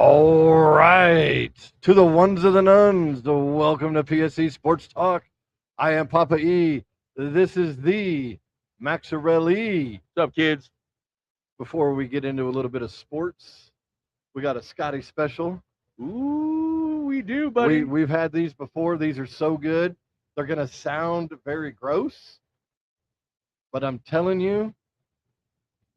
All right. To the ones and the nuns, welcome to PSC Sports Talk. I am Papa E. This is the Maxarelli. What's up, kids? Before we get into a little bit of sports, we got a Scotty special. Ooh, we do, buddy. We've had these before. These are so good. They're going to sound very gross, but I'm telling you,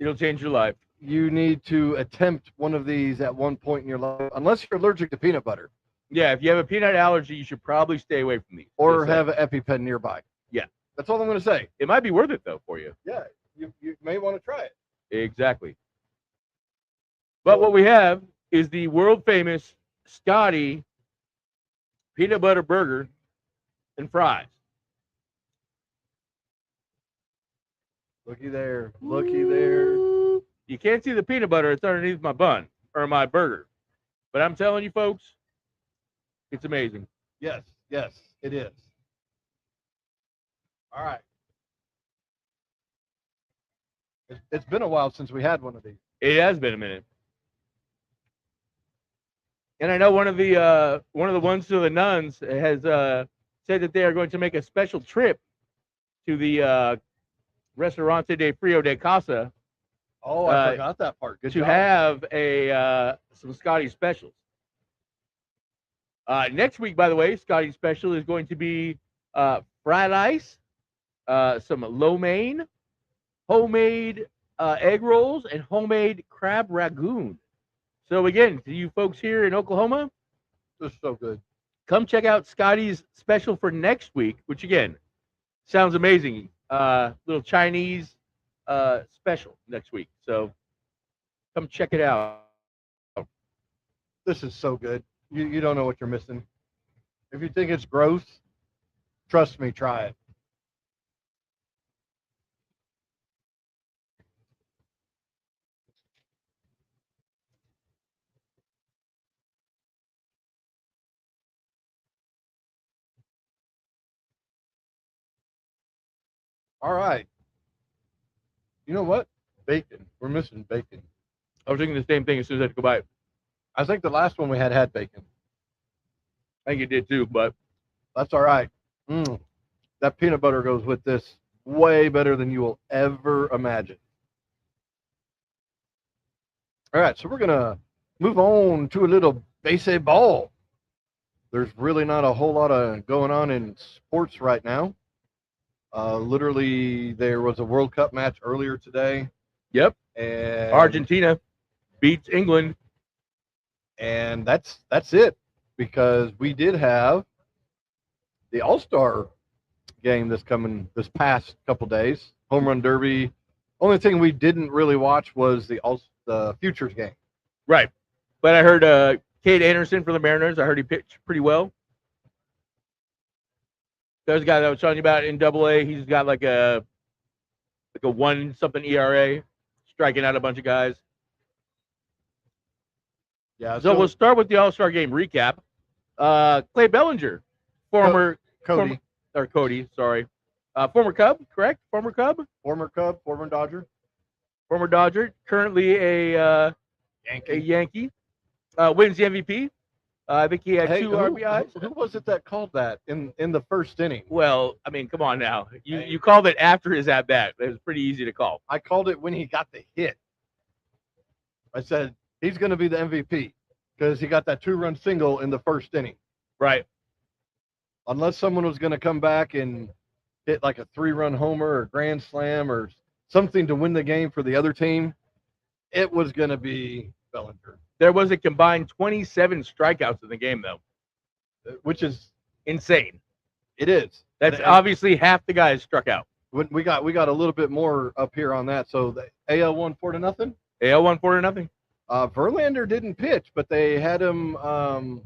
It'll change your life. you need to attempt one of these at one point in your life, unless you're allergic to peanut butter Yeah, if you have a peanut allergy, you should probably stay away from these. or Just saying. have an EpiPen nearby. Yeah. That's all I'm going to say. It might be worth it, though, for you. Yeah, you may want to try it. Exactly. But what we have is the world-famous Scotty peanut butter burger and fries. Looky there. Looky there. Ooh. You can't see the peanut butter. It's underneath my bun or my burger. But I'm telling you, folks, it's amazing. Yes, it is. All right. It's been a while since we had one of these. It has been a minute. And I know one of the ones to the nuns has said that they are going to make a special trip to the Restaurante de Frio de Casa Oh, I forgot that part. Good to job. have a some Scotty specials. Next week, by the way, Scotty special is going to be fried ice, some lo mein, homemade egg rolls, and homemade crab ragoon. So again, to you folks here in Oklahoma, This is so good. come check out Scotty's special for next week, which again sounds amazing. Little Chinese special next week. So come check it out. This is so good. You don't know what you're missing. If you think it's gross, trust me, try it. All right. You know what? Bacon. We're missing bacon. I was thinking the same thing as soon as I had to go by it. I think the last one we had bacon. I think it did too, but That's all right. That peanut butter goes with this way better than you will ever imagine. All right, so we're going to move on to a little baseball. There's really not a whole lot of going on in sports right now. Literally, there was a World Cup match earlier today. yep, And Argentina beats England. And that's it, because we did have the All-Star game this past couple days, home run derby. Only thing we didn't really watch was the Futures game. Right. But I heard Cade Anderson for the Mariners. I heard he pitched pretty well. There's a guy that I was telling you about in Double-A. He's got like a 1-something ERA, striking out a bunch of guys. Yeah, So we'll start with the All-Star game recap. Clay Bellinger, former Cody, Cody, sorry. Former Cub, correct? Former Cub? former Cub, former Dodger, Former Dodger, currently a Yankee. Wins the MVP. I think he had Hey, two who RBIs. who was it that called that in the first inning? Well, I mean, come on now. You called it after his at bat. It was pretty easy to call. I called it when he got the hit. I said he's going to be the MVP because he got that 2-run single in the first inning. Right. Unless someone was going to come back and hit like a 3-run homer or grand slam or something to win the game for the other team, it was going to be Bellinger, There was a combined 27 strikeouts in the game, though. which is Insane. it is. That's And obviously half the guys struck out. we got a little bit more up here on that. So the AL won 4-0. AL won 4-0. Verlander didn't pitch, but they had him on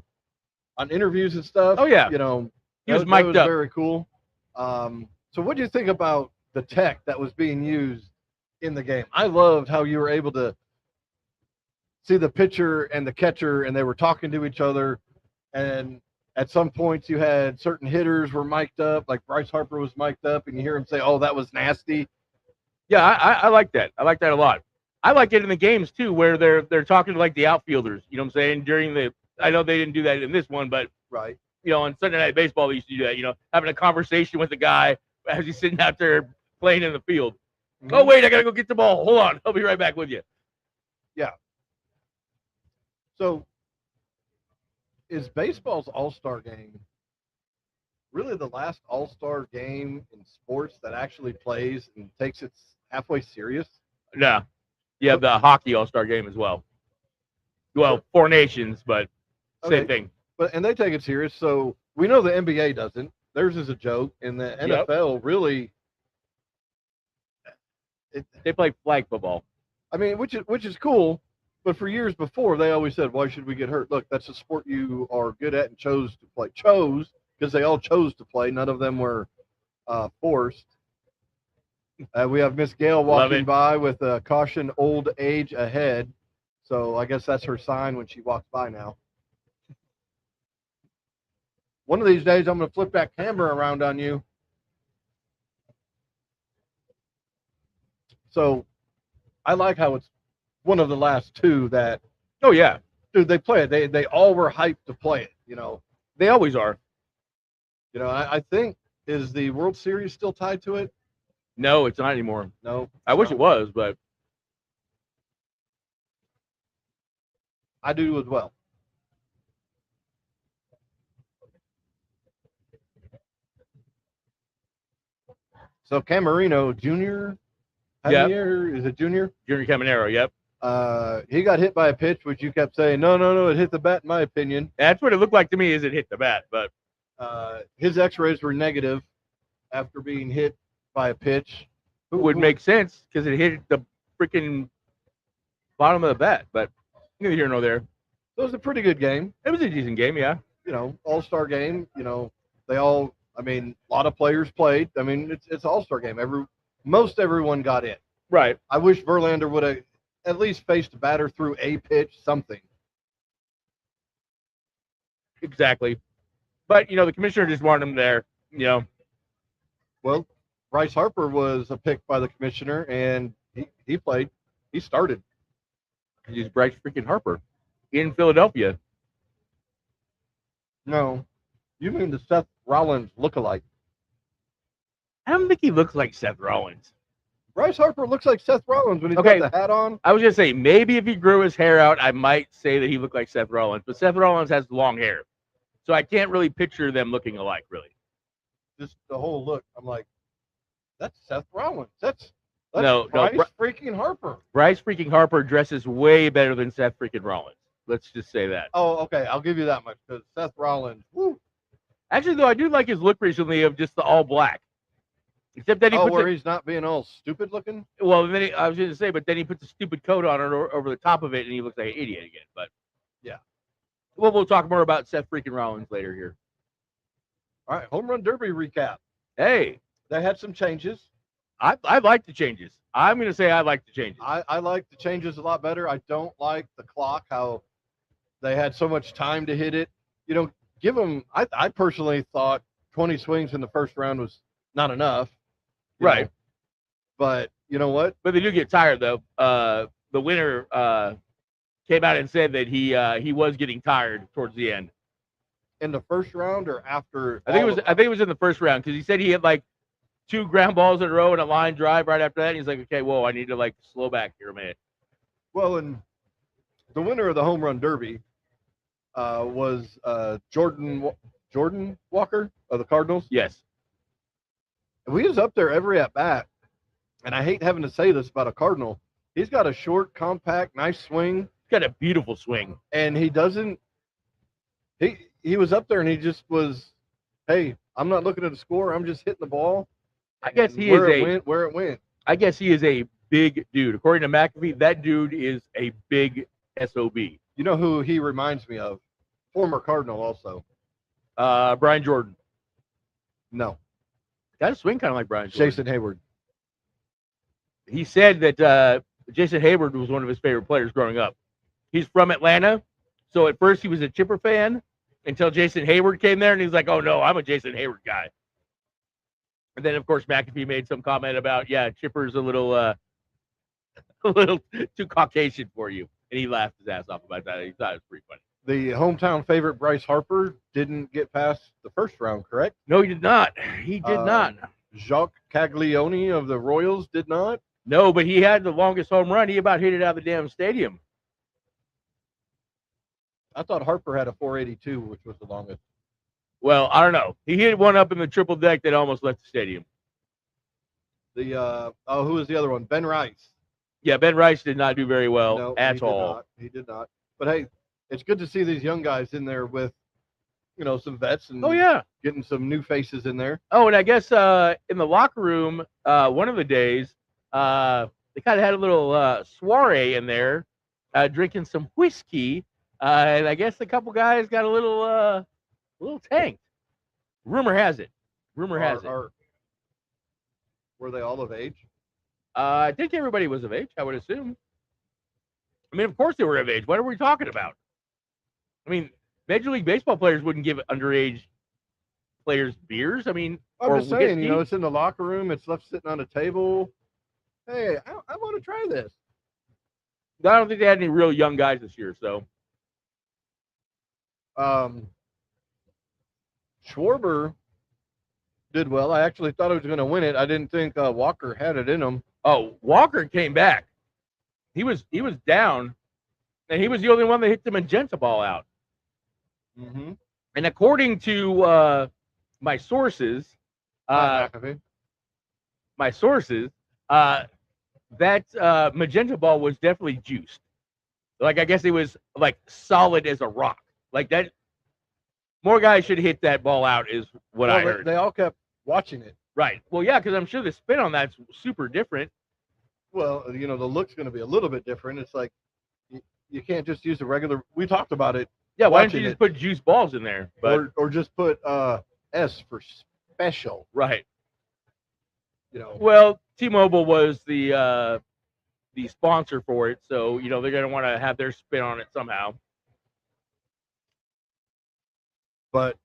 interviews and stuff. Oh, yeah. You know, He was that mic'd was up. very cool. So what do you think about the tech that was being used in the game? I loved how you were able to see the pitcher and the catcher, and they were talking to each other. And at some points, you had certain hitters were mic'd up, like Bryce Harper was mic'd up, and you hear him say, "Oh, that was nasty." Yeah, I like that. I like that a lot. I like it in the games too, where they're talking to like the outfielders. You know what I'm saying? I know they didn't do that in this one, but Right. on Sunday Night Baseball they used to do that. Having a conversation with the guy as he's sitting out there playing in the field. Mm-hmm. Oh wait, I gotta go get the ball. Hold on, I'll be right back with you. Yeah. So, is baseball's All-Star game really the last All-Star game in sports that actually plays and takes it halfway serious? No, you have the hockey All-Star game as well. Well, 4 nations, but same thing. And they take it serious. So we know the NBA doesn't. Theirs is a joke, and the NFL really. They play flag football. I mean, which is cool, but for years before, they always said, "Why should we get hurt?" Look, that's a sport you are good at and chose to play. Chose because they all chose to play. None of them were forced. We have Miss Gail walking by with a caution: old age ahead. So I guess that's her sign when she walks by now. One of these days, I'm going to flip that camera around on you. So I like how it's one of the last two that. Oh, yeah. Dude, they play it. They all were hyped to play it, They always are. I think, is the World Series still tied to it? No, it's not anymore. No. I wish it was, but. I do as well. So Camarino Jr. Javier, is it Junior? Junior Caminero, yep. He got hit by a pitch, which you kept saying, no, it hit the bat, in my opinion. That's what it looked like to me, is it hit the bat, but his x-rays were negative after being hit by a pitch. Would make sense because it hit the freaking bottom of the bat, but neither here nor there. It was a pretty good game. It was a decent game, yeah. All-Star game, they all, a lot of players played. It's All-Star game. Most everyone got in. Right. I wish Verlander would have at least faced a batter through a pitch, something. Exactly. But, the commissioner just wanted him there, Well, Bryce Harper was a pick by the commissioner, and he played. He started. He's Bryce freaking Harper in Philadelphia. No. You mean the Seth Rollins lookalike. I don't think he looks like Seth Rollins. Bryce Harper looks like Seth Rollins when he's got the hat on. I was going to say, maybe if he grew his hair out, I might say that he looked like Seth Rollins. But Seth Rollins has long hair. So I can't really picture them looking alike, really. Just the whole look. I'm like, that's Seth Rollins. That's Bryce freaking Harper. Bryce freaking Harper dresses way better than Seth freaking Rollins. Let's just say that. Oh, okay. I'll give you that much because Seth Rollins. Woo. Actually, though, I do like his look recently of just the all black. Except that he's not being all stupid looking. Well, then I was going to say, but then he puts a stupid coat on it over the top of it, and he looks like an idiot again. But yeah, well, we'll talk more about Seth freaking Rollins later here. All right, home run derby recap. Hey, they had some changes. I like the changes. I'm going to say I like the changes. I like the changes a lot better. I don't like the clock. How they had so much time to hit it. Give them. I personally thought 20 swings in the first round was not enough. Right. But you know what? But they do get tired, though. The winner came out and said that he was getting tired towards the end. In the first round or after? I think it was in the first round because he said he had like 2 ground balls in a row and a line drive right after that. And he's like, okay, whoa, I need to like slow back here a minute. Well, and the winner of the home run derby was Jordan Walker of the Cardinals. Yes. And he was up there every at bat. And I hate having to say this about a Cardinal. He's got a short, compact, nice swing. He's got a beautiful swing. And he doesn't. He was up there and he just was, hey, I'm not looking at the score. I'm just hitting the ball. I guess where it went. I guess he is a big dude. According to McAfee, that dude is a big SOB. You know who he reminds me of? Former Cardinal also. Brian Jordan. No. Got a swing kind of like Brian Jordan. Jason Hayward. He said that Jason Hayward was one of his favorite players growing up. He's from Atlanta, so at first he was a Chipper fan until Jason Hayward came there, and he's like, oh, no, I'm a Jason Hayward guy. And then, of course, McAfee made some comment about, yeah, Chipper's a little a little too Caucasian for you. And he laughed his ass off about that. He thought it was pretty funny. The hometown favorite Bryce Harper didn't get past the first round, correct? No, he did not. He did not. Jacques Caglione of the Royals did not. No, but he had the longest home run. He about hit it out of the damn stadium. I thought Harper had a 482, which was the longest. Well, I don't know. He hit one up in the triple deck that almost left the stadium. The who was the other one? Ben Rice. Yeah, Ben Rice did not do very well No, at all. He did not. But hey, it's good to see these young guys in there with, some vets and getting some new faces in there. Oh, and I guess in the locker room, one of the days, they kind of had a little soiree in there, drinking some whiskey, and I guess a couple guys got a little tanked. Rumor has it. Were they all of age? I think everybody was of age, I would assume. I mean, of course they were of age. What are we talking about? I mean, Major League Baseball players wouldn't give underage players beers. I mean, I'm just saying, it's in the locker room. It's left sitting on a table. Hey, I want to try this. I don't think they had any real young guys this year, so. Schwarber did well. I actually thought he was going to win it. I didn't think Walker had it in him. Oh, Walker came back. He was down, and he was the only one that hit the magenta ball out. Mm-hmm. And according to my sources, that magenta ball was definitely juiced. Like, I guess it was like solid as a rock. Like that. More guys should hit that ball out, is what I heard. They all kept watching it. Right. Well, yeah, because I'm sure the spin on that's super different. Well, the look's going to be a little bit different. It's like you can't just use a regular. We talked about it. Yeah, why don't you just put juice balls in there? But or just put S for special. Right. Well, T-Mobile was the sponsor for it, so they're going to want to have their spin on it somehow. But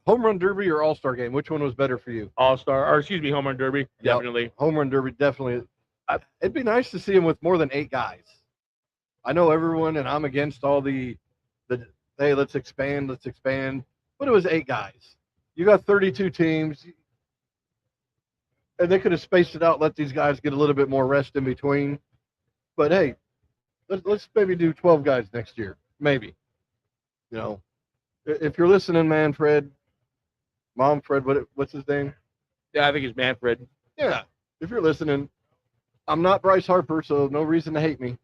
home run derby or all-star game, which one was better for you? All-star, or excuse me, home run derby, definitely. Home run derby, definitely. It'd be nice to see him with more than 8 guys. I know everyone, and I'm against all the hey, let's expand, but it was 8 guys. You got 32 teams, and they could have spaced it out, let these guys get a little bit more rest in between. But hey, let's maybe do 12 guys next year, maybe. If you're listening, Manfred, Momfred, what's his name? Yeah, I think it's Manfred. Yeah, if you're listening, I'm not Bryce Harper, so no reason to hate me.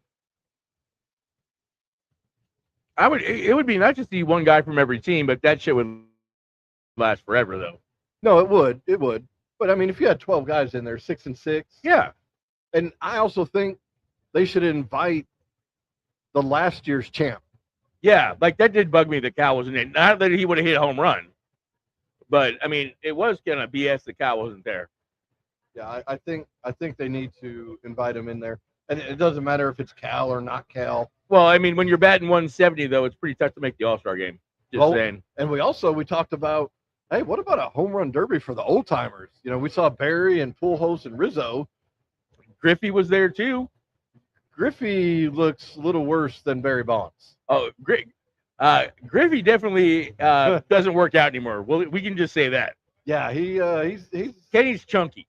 It would be nice to see one guy from every team, but that shit would last forever, though. No, it would. But I mean, if you had 12 guys in there, 6 and 6. Yeah. And I also think they should invite the last year's champ. Yeah, like that did bug me that Cal wasn't in. Not that he would have hit a home run, but I mean, it was gonna BS that Cal wasn't there. Yeah, I think they need to invite him in there, and it doesn't matter if it's Cal or not Cal. Well, I mean, when you're batting 170, though, it's pretty tough to make the All-Star game. Just saying. And we talked about, hey, what about a home run derby for the old timers? We saw Barry and Pujols and Rizzo. Griffey was there too. Griffey looks a little worse than Barry Bonds. Oh, great. Griffey definitely doesn't work out anymore. Well, we can just say that. Yeah, he's Kenny's chunky.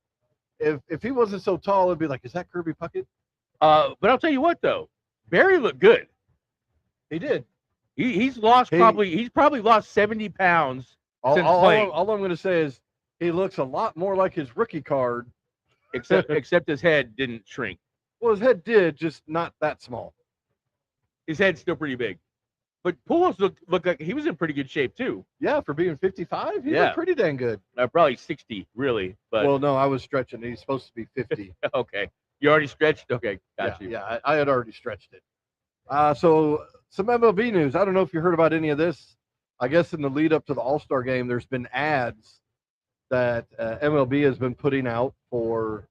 If he wasn't so tall, it'd be like, is that Kirby Puckett? But I'll tell you what, though, Barry looked good. He did. He's probably lost 70 pounds since playing. All I'm going to say is he looks a lot more like his rookie card, except his head didn't shrink. Well, his head did, just not that small. His head's still pretty big. But Pujols looked like he was in pretty good shape, too. Yeah, for being 55, he looked pretty dang good. Probably 60, really. But well, no, I was stretching. He's supposed to be 50. Okay. You already stretched? Okay, got you. Yeah, I had already stretched it. So some MLB news. I don't know if you heard about any of this. I guess in the lead up to the All-Star game, there's been ads that MLB has been putting out for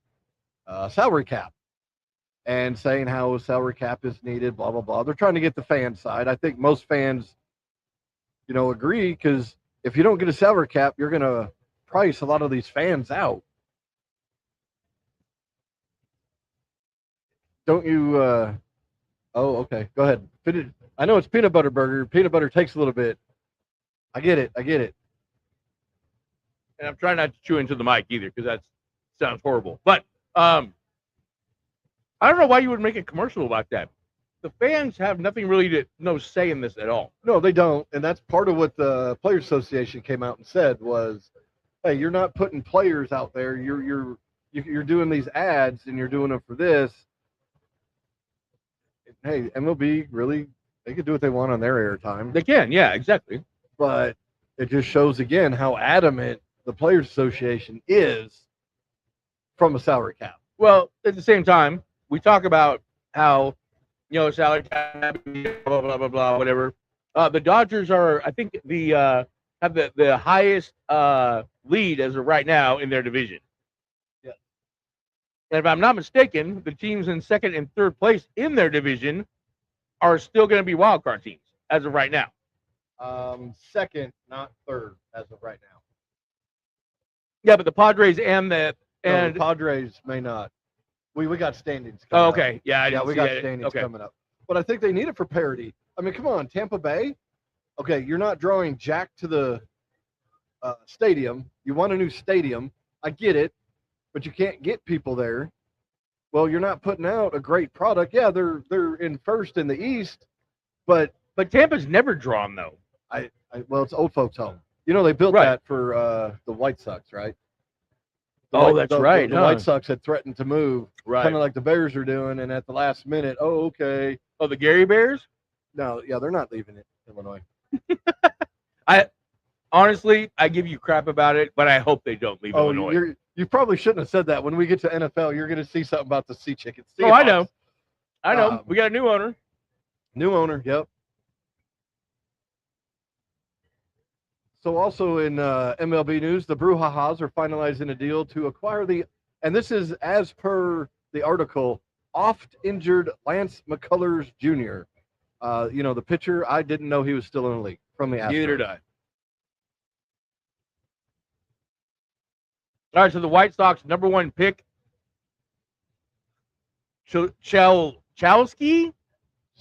salary cap. And saying how a salary cap is needed, blah, blah, blah. They're trying to get the fan side. I think most fans, agree, because if you don't get a salary cap, you're going to price a lot of these fans out. don't you? Oh, okay. Go ahead. I know it's peanut butter burger. Peanut butter takes a little bit. I get it. I get it. And I'm trying not to chew into the mic either because that sounds horrible. But I don't know why you would make a commercial about that. The fans have nothing really to no say in this at all. No, they don't, and that's part of what the Players Association came out and said was, "Hey, you're not putting players out there. You're doing these ads, and you're doing them for this. Hey, MLB really, they can do what they want on their airtime. They can, yeah, exactly. But it just shows again how adamant the Players Association is from a salary cap. Well, at the same time, we talk about how, salary cap, blah, blah, blah, blah, whatever. The Dodgers are, I think, have the highest lead as of right now in their division. Yeah. And if I'm not mistaken, the teams in second and third place in their division are still going to be wild card teams as of right now. Second, not third, as of right now. Yeah, but the Padres and the Padres may not. We got standings coming up. Okay. Yeah, we got standings coming up. But I think they need it for parity. I mean, come on, Tampa Bay. Okay, you're not drawing jack to the stadium. You want a new stadium. I get it, but you can't get people there. Well, you're not putting out a great product. Yeah, they're in first in the East, but Tampa's never drawn though. Well, it's old folks' home. They built that for the White Sox, right? That's right. The White Sox had threatened to move, right? Kind of like the Bears are doing, and at the last minute, okay. Oh, the Gary Bears? No, yeah, they're not leaving it, Illinois. Honestly, I give you crap about it, but I hope they don't leave Illinois. You probably shouldn't have said that. When we get to NFL, you're going to see something about the Sea Chickens. I know. We got a new owner. New owner, yep. So also in MLB news, the Brouhahas are finalizing a deal to acquire and this is as per the article, oft-injured Lance McCullers Jr. The pitcher, I didn't know he was still in the league from the Astros. Neither did I. All right, so the White Sox #1 pick, Chalski.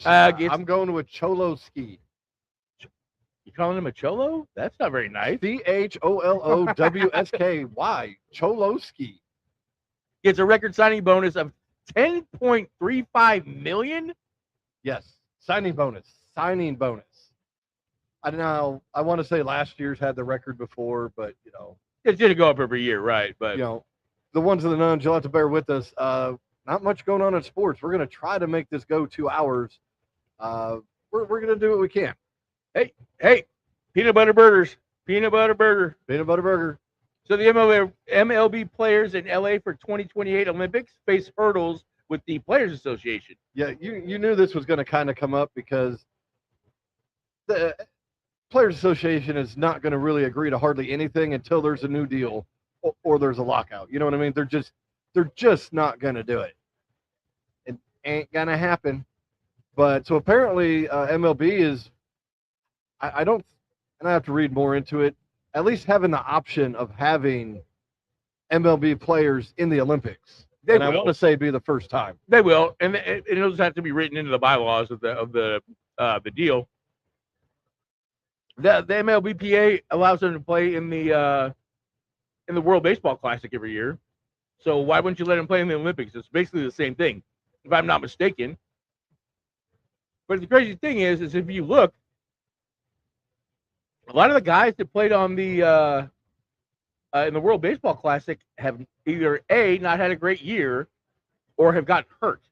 I'm going with Cholowski. You calling him a cholo? That's not very nice. CHOLOWSKY. Cholowski gets a record signing bonus of $10.35 million. Yes, signing bonus. I want to say last year's had the record before, but it didn't go up every year, right? But the ones of the nuns, you'll have to bear with us. Not much going on in sports. We're going to try to make this go 2 hours. We're going to do what we can. Hey, peanut butter burgers. Peanut butter burger. So the MLB players in LA for 2028 Olympics face hurdles with the Players Association. Yeah, you knew this was going to kind of come up because the Players Association is not going to really agree to hardly anything until there's a new deal or there's a lockout. You know what I mean? They're just not going to do it. It ain't going to happen. But so apparently MLB is, I don't, and I have to read more into it, at least having the option of having MLB players in the Olympics. I want to say be the first time. They will, and it'll just have to be written into the bylaws of the deal. The MLBPA allows them to play in the World Baseball Classic every year. So why wouldn't you let them play in the Olympics? It's basically the same thing, if I'm not mistaken. But the crazy thing is if you look, a lot of the guys that played on the in the World Baseball Classic have either not had a great year or have gotten hurt.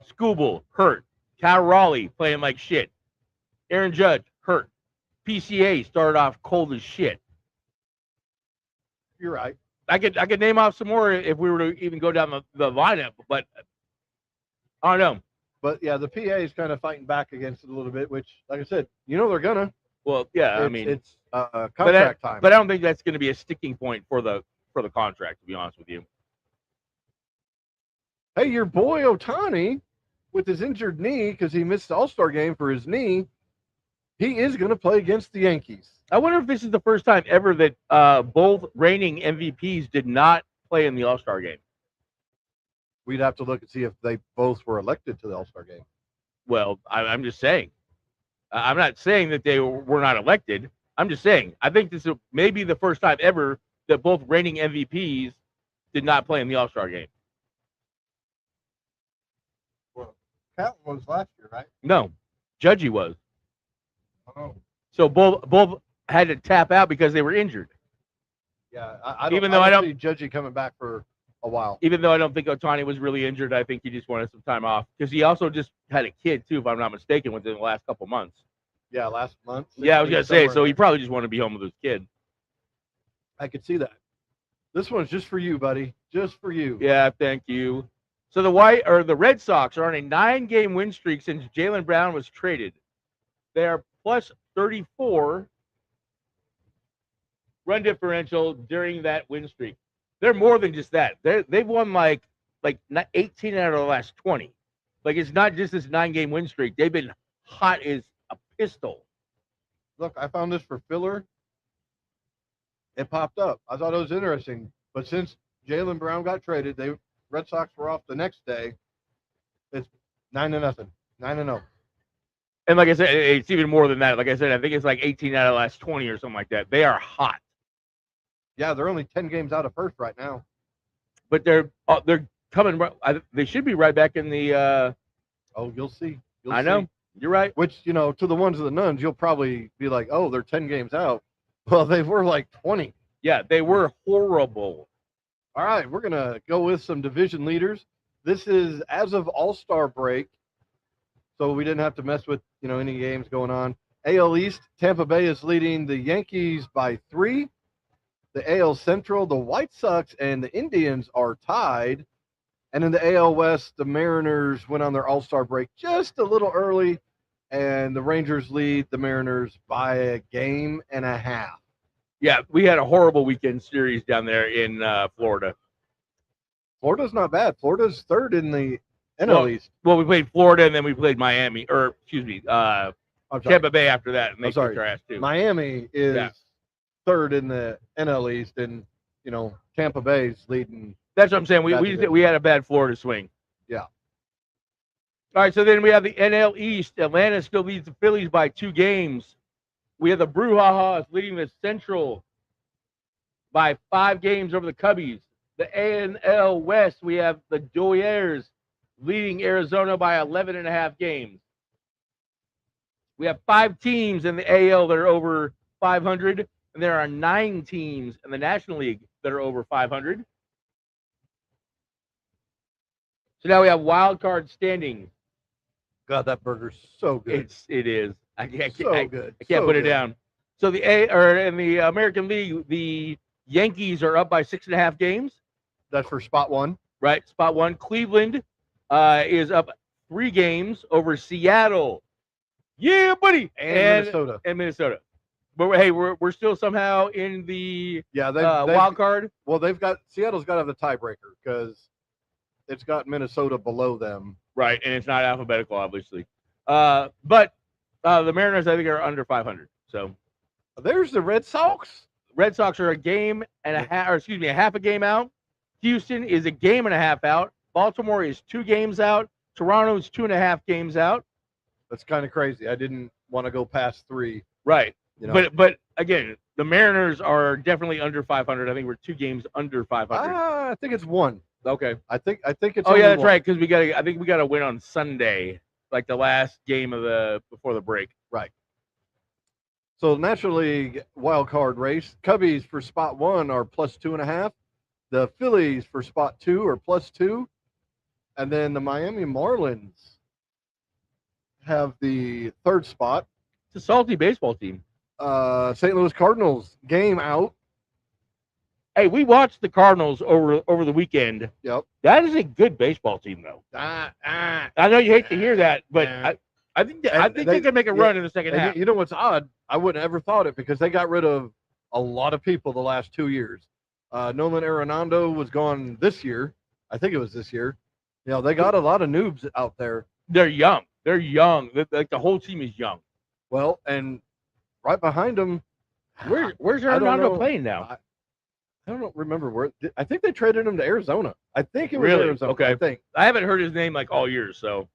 Skubal, hurt. Cal Raleigh playing like shit. Aaron Judge, hurt. PCA started off cold as shit. You're right. I could name off some more if we were to even go down the lineup, but I don't know. But yeah, the PA is kind of fighting back against it a little bit, which, like I said, they're gonna. Well, yeah, I mean, it's contract time. But I don't think that's going to be a sticking point for the contract, to be honest with you. Hey, your boy Ohtani, with his injured knee, because he missed the All-Star game for his knee, he is going to play against the Yankees. I wonder if this is the first time ever that both reigning MVPs did not play in the All-Star game. we'd have to look and see if they both were elected to the All-Star game. Well, I'm just saying. I'm not saying that they were not elected. I'm just saying I think this is maybe the first time ever that both reigning MVPs did not play in the All-Star game. Well, Captain was last year, right? No, Judgy was. Oh. So both had to tap out because they were injured. Yeah, I don't, Even though I don't see Judgy coming back for a while. Even though I don't think Ohtani was really injured, I think he just wanted some time off because he also just had a kid too, if I'm not mistaken, within the last couple months. Yeah, last month. Yeah, I was gonna say, so he probably just wanted to be home with his kid. I could see that. This one's just for you, buddy. Just for you. Yeah, thank you. So the Red Sox are on a 9-game win streak since Jaylen Brown was traded. They are plus 34 run differential during that win streak. They're more than just that. They've won like 18 out of the last 20. Like, it's not just this 9-game win streak. They've been hot as a pistol. Look, I found this for filler. It popped up. I thought it was interesting. But since Jaylen Brown got traded, Red Sox were off the next day. It's 9-0. 9-0. And like I said, it's even more than that. Like I said, I think it's like 18 out of the last 20 or something like that. They are hot. Yeah, they're only 10 games out of first right now. But they're coming. They should be right back in the. Oh, you'll see. I know. You're right. Which, to the ones of the nuns, you'll probably be like, oh, they're 10 games out. Well, they were like 20. Yeah, they were horrible. All right, we're going to go with some division leaders. This is as of All-Star break, so we didn't have to mess with, any games going on. AL East, Tampa Bay is leading the Yankees by 3. The AL Central, the White Sox and the Indians are tied. And in the AL West, the Mariners went on their All-Star break just a little early, and the Rangers lead the Mariners by a game and a half. Yeah, we had a horrible weekend series down there in Florida. Florida's not bad. Florida's third in the NL East. Well, we played Florida, and then we played Miami, or excuse me, Tampa Bay after that, and they kicked our ass too. Miami is third in the NL East, and Tampa Bay's leading. That's what I'm saying. We had a bad Florida swing. Yeah. All right, so then we have the NL East. Atlanta still leads the Phillies by 2 games. We have the Brouhahas leading the Central by 5 games over the Cubbies. The AL West, we have the Dodgers leading Arizona by 11.5 games. We have 5 teams in the AL that are over 500, and there are 9 teams in the National League that are over 500. So now we have wild card standings. God, that burger's so good. It is. I can't good. I can't put it down. So in the American League, the Yankees are up by 6.5 games. That's for spot 1. Right, spot 1. Cleveland is up 3 games over Seattle. Yeah, buddy. And Minnesota. And Minnesota. But hey, we're still somehow in the wild card. Well, Seattle's got to have the tiebreaker because it's got Minnesota below them. Right, and it's not alphabetical, obviously. But the Mariners, I think, are under 500. So there's the Red Sox. Red Sox are a game and a half, or excuse me, a half a game out. Houston is a game and a half out. Baltimore is 2 games out. Toronto is 2.5 games out. That's kind of crazy. I didn't want to go past 3. Right. But again, the Mariners are definitely under 500. I think we're 2 games under 500. I think it's 1. Okay. I think it's. Oh yeah, that's right. Because I think we got to win on Sunday, like the last game before the break. Right. So National League wild card race. Cubbies for spot 1 are plus 2.5. The Phillies for spot 2 are plus 2, and then the Miami Marlins have the 3rd spot. It's a salty baseball team. St. Louis Cardinals game out. Hey, we watched the Cardinals over the weekend. Yep. That is a good baseball team, though. I know you hate to hear that, but I think they can make a run in the second half. You know what's odd? I wouldn't ever thought it because they got rid of a lot of people the last 2 years. Nolan Arenado was gone this year. I think it was this year. They got a lot of noobs out there. They're young. Like the whole team is young. Well, and right behind them, where's Arenado playing now? I don't remember where. I think they traded him to Arizona. I think it was Really? Arizona. Okay. I think I haven't heard his name like all year. So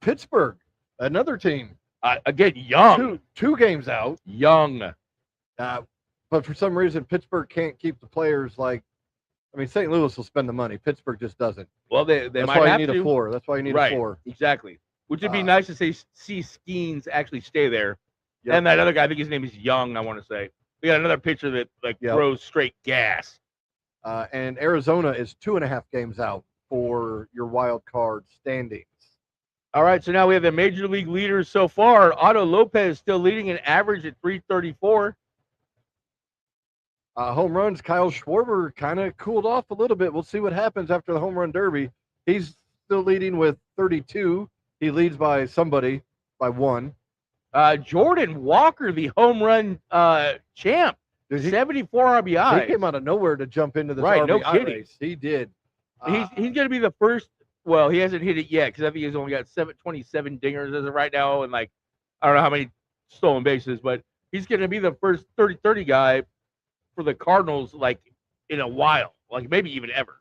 Pittsburgh, another team, again, young, two games out. young. But for some reason, Pittsburgh can't keep the players. Like, I mean, St. Louis will spend the money. Pittsburgh just doesn't. Well, they That's might why have you need to. a floor. That's why you need Right. a floor. Exactly. Which would be nice to see Skeens actually stay there. Yep. And that other guy, I think his name is Young. I want to say we got another pitcher that throws straight gas. And Arizona is 2.5 games out for your wild card standings. All right, so now we have the major league leaders so far. Otto Lopez still leading an average at 334. Home runs, Kyle Schwarber kind of cooled off a little bit. We'll see what happens after the home run derby. He's still leading with 32. He leads by somebody, by one. Jordan Walker, the home run champ, 74 RBIs. He came out of nowhere to jump into this RBI no kidding. race. He did. He's going to be the first. Well, he hasn't hit it yet because I think he's only got 27 dingers as of right now, and I don't know how many stolen bases, but he's going to be the first 30-30 guy for the Cardinals, in a while, maybe even ever.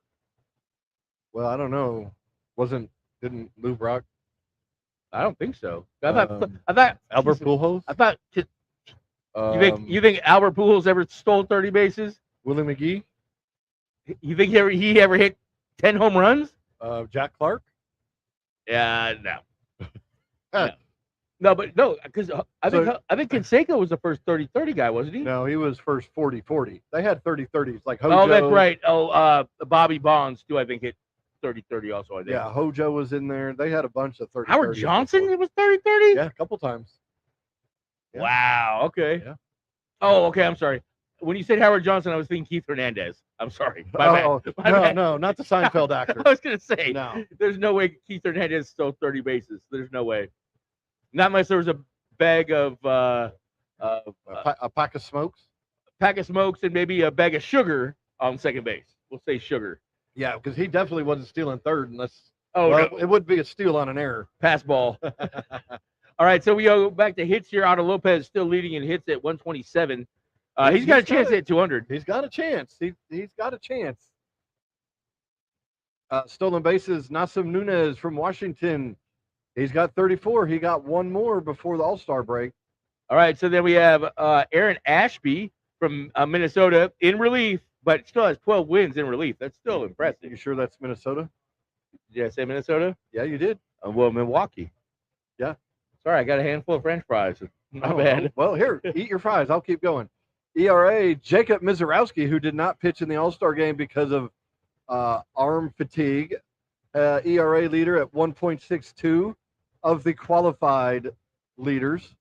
Well, I don't know. Didn't Lou Brock? I don't think so. I thought Albert Pujols. I thought. You think Albert Pujols ever stole 30 bases? Willie McGee? You think he ever hit 10 home runs? Jack Clark? Yeah, no. No, because I think Canseco was the first 30-30 guy, wasn't he? No, he was first 40-40. They had 30-30s like Hojo. Oh, that's right. Bobby Bonds too, I think, hit 30-30 also, I think. Yeah, Hojo was in there. They had a bunch of 30-30. Howard Johnson, it was 30-30? Yeah, a couple times. Yeah. Wow, okay. Yeah. Oh, okay, I'm sorry. When you said Howard Johnson, I was thinking Keith Hernandez. I'm sorry. My bad. No, not the Seinfeld actor. I was going to say, no. There's no way Keith Hernandez stole 30 bases. There's no way. Not unless there was a bag of a pack of smokes. And maybe a bag of sugar on second base. We'll say sugar. Yeah, because he definitely wasn't stealing third unless. No. It would be a steal on an error. Pass ball. All right, so we go back to hits here. Otto Lopez still leading in hits at 127. He's got a chance at 200. He's got a chance. He's got a chance. Stolen bases, Nasim Nunez from Washington. He's got 34. He got one more before the All-Star break. All right, so then we have Aaron Ashby from Minnesota in relief, but still has 12 wins in relief. That's still impressive. You sure that's Minnesota? Did I say Minnesota? Yeah, you did. Well, Milwaukee. Yeah. Sorry, I got a handful of French fries. Not bad. Well, here, eat your fries. I'll keep going. ERA, Jacob Mizorowski, who did not pitch in the All-Star game because of arm fatigue. ERA leader at 1.62 of the qualified leaders.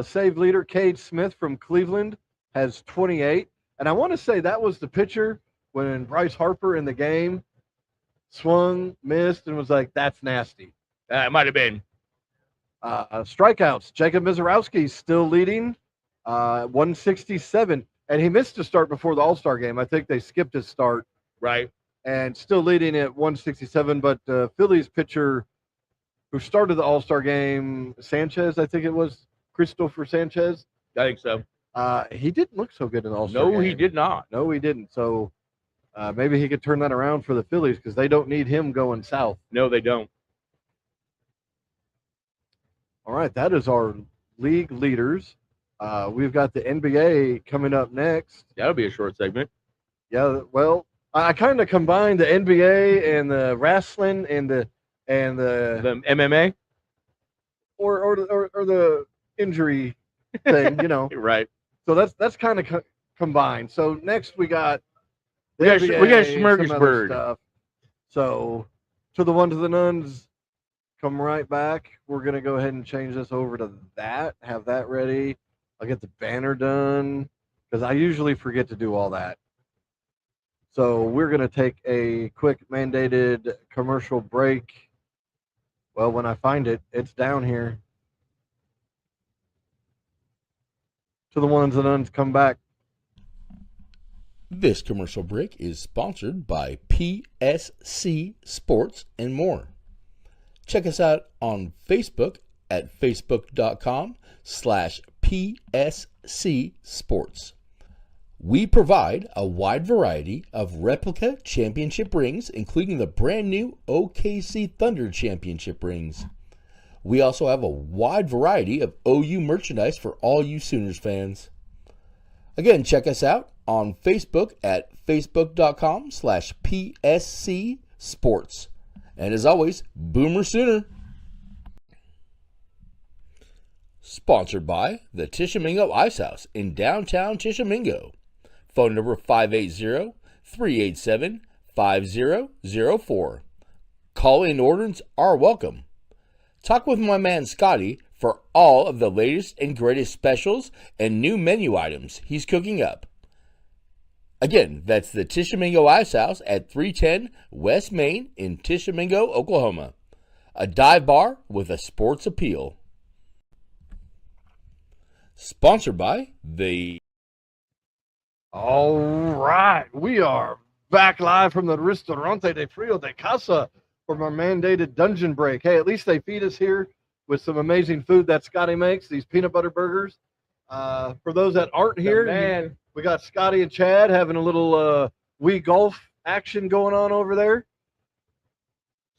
Save leader, Cade Smith from Cleveland, has 28. And I want to say that was the pitcher when Bryce Harper in the game swung, missed, and was like, that's nasty. It might have been. Strikeouts, Jacob Mizorowski still leading, 167. And he missed a start before the All-Star game. I think they skipped his start. Right. And still leading at 167. But Phillies pitcher who started the All-Star game, Sanchez, I think it was, Christopher Sanchez. I think so. He didn't look so good in the All-Star game. No, he did not. No, he didn't. So maybe he could turn that around for the Phillies because they don't need him going south. No, they don't. All right, that is our league leaders. We've got the NBA coming up next. That'll be a short segment. Yeah, well, I kind of combined the NBA and the RASSLIN and the MMA or the injury thing, you know. Right. So that's kind of combined. So next we got we got a smorgasbord stuff. So to the one to the nuns, come right back. We're gonna go ahead and change this over to that. Have that ready. I'll get the banner done because I usually forget to do all that. So we're gonna take a quick mandated commercial break. Well, when I find it, it's down here. To the ones and nuns, come back. This commercial break is sponsored by PSC Sports and more. Check us out on Facebook at facebook.com/PSC Sports. We provide a wide variety of replica championship rings, including the brand new OKC Thunder championship rings. We also have a wide variety of OU merchandise for all you Sooners fans. Again, check us out on Facebook at facebook.com/PSC Sports. And as always, Boomer Sooner. Sponsored by the Tishomingo Ice House in downtown Tishomingo. Phone number 580-387-5004. Call-in orders are welcome. Talk with my man Scotty for all of the latest and greatest specials and new menu items he's cooking up. Again, that's the Tishomingo Ice House at 310 West Main in Tishomingo, Oklahoma. A dive bar with a sports appeal. Sponsored by the... All right, we are back live from the Ristorante de Frio de Casa from our mandated dungeon break. Hey, at least they feed us here with some amazing food that Scotty makes, these peanut butter burgers. For those that aren't here, we got Scotty and Chad having a little Wii golf action going on over there.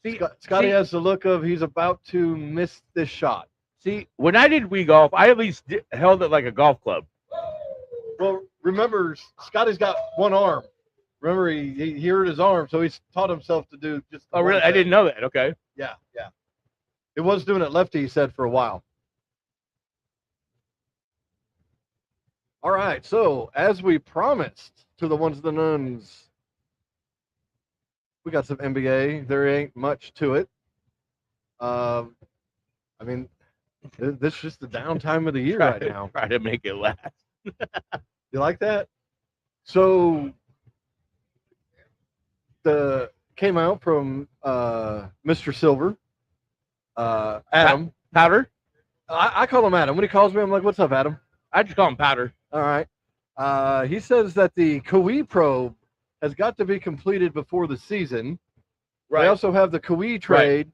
See, Scotty has the look of he's about to miss this shot. See, when I did Wii golf, I at least held it like a golf club. Well, remember, Scotty's got one arm. Remember, he hurt his arm, so he's taught himself to do just. Oh, really? I didn't know that. Okay. Yeah. It was doing it lefty, he said, for a while. All right, so as we promised to the ones and the nuns, we got some NBA. There ain't much to it. I mean, this is just the downtime of the year right now. Try to make it last. You like that? So the came out from Mr. Silver, Adam. Powder? I call him Adam. When he calls me, I'm like, "What's up, Adam?" I just call him Powder. All right. He says that the Kawhi probe has got to be completed before the season. Right. They also have the Kawhi trade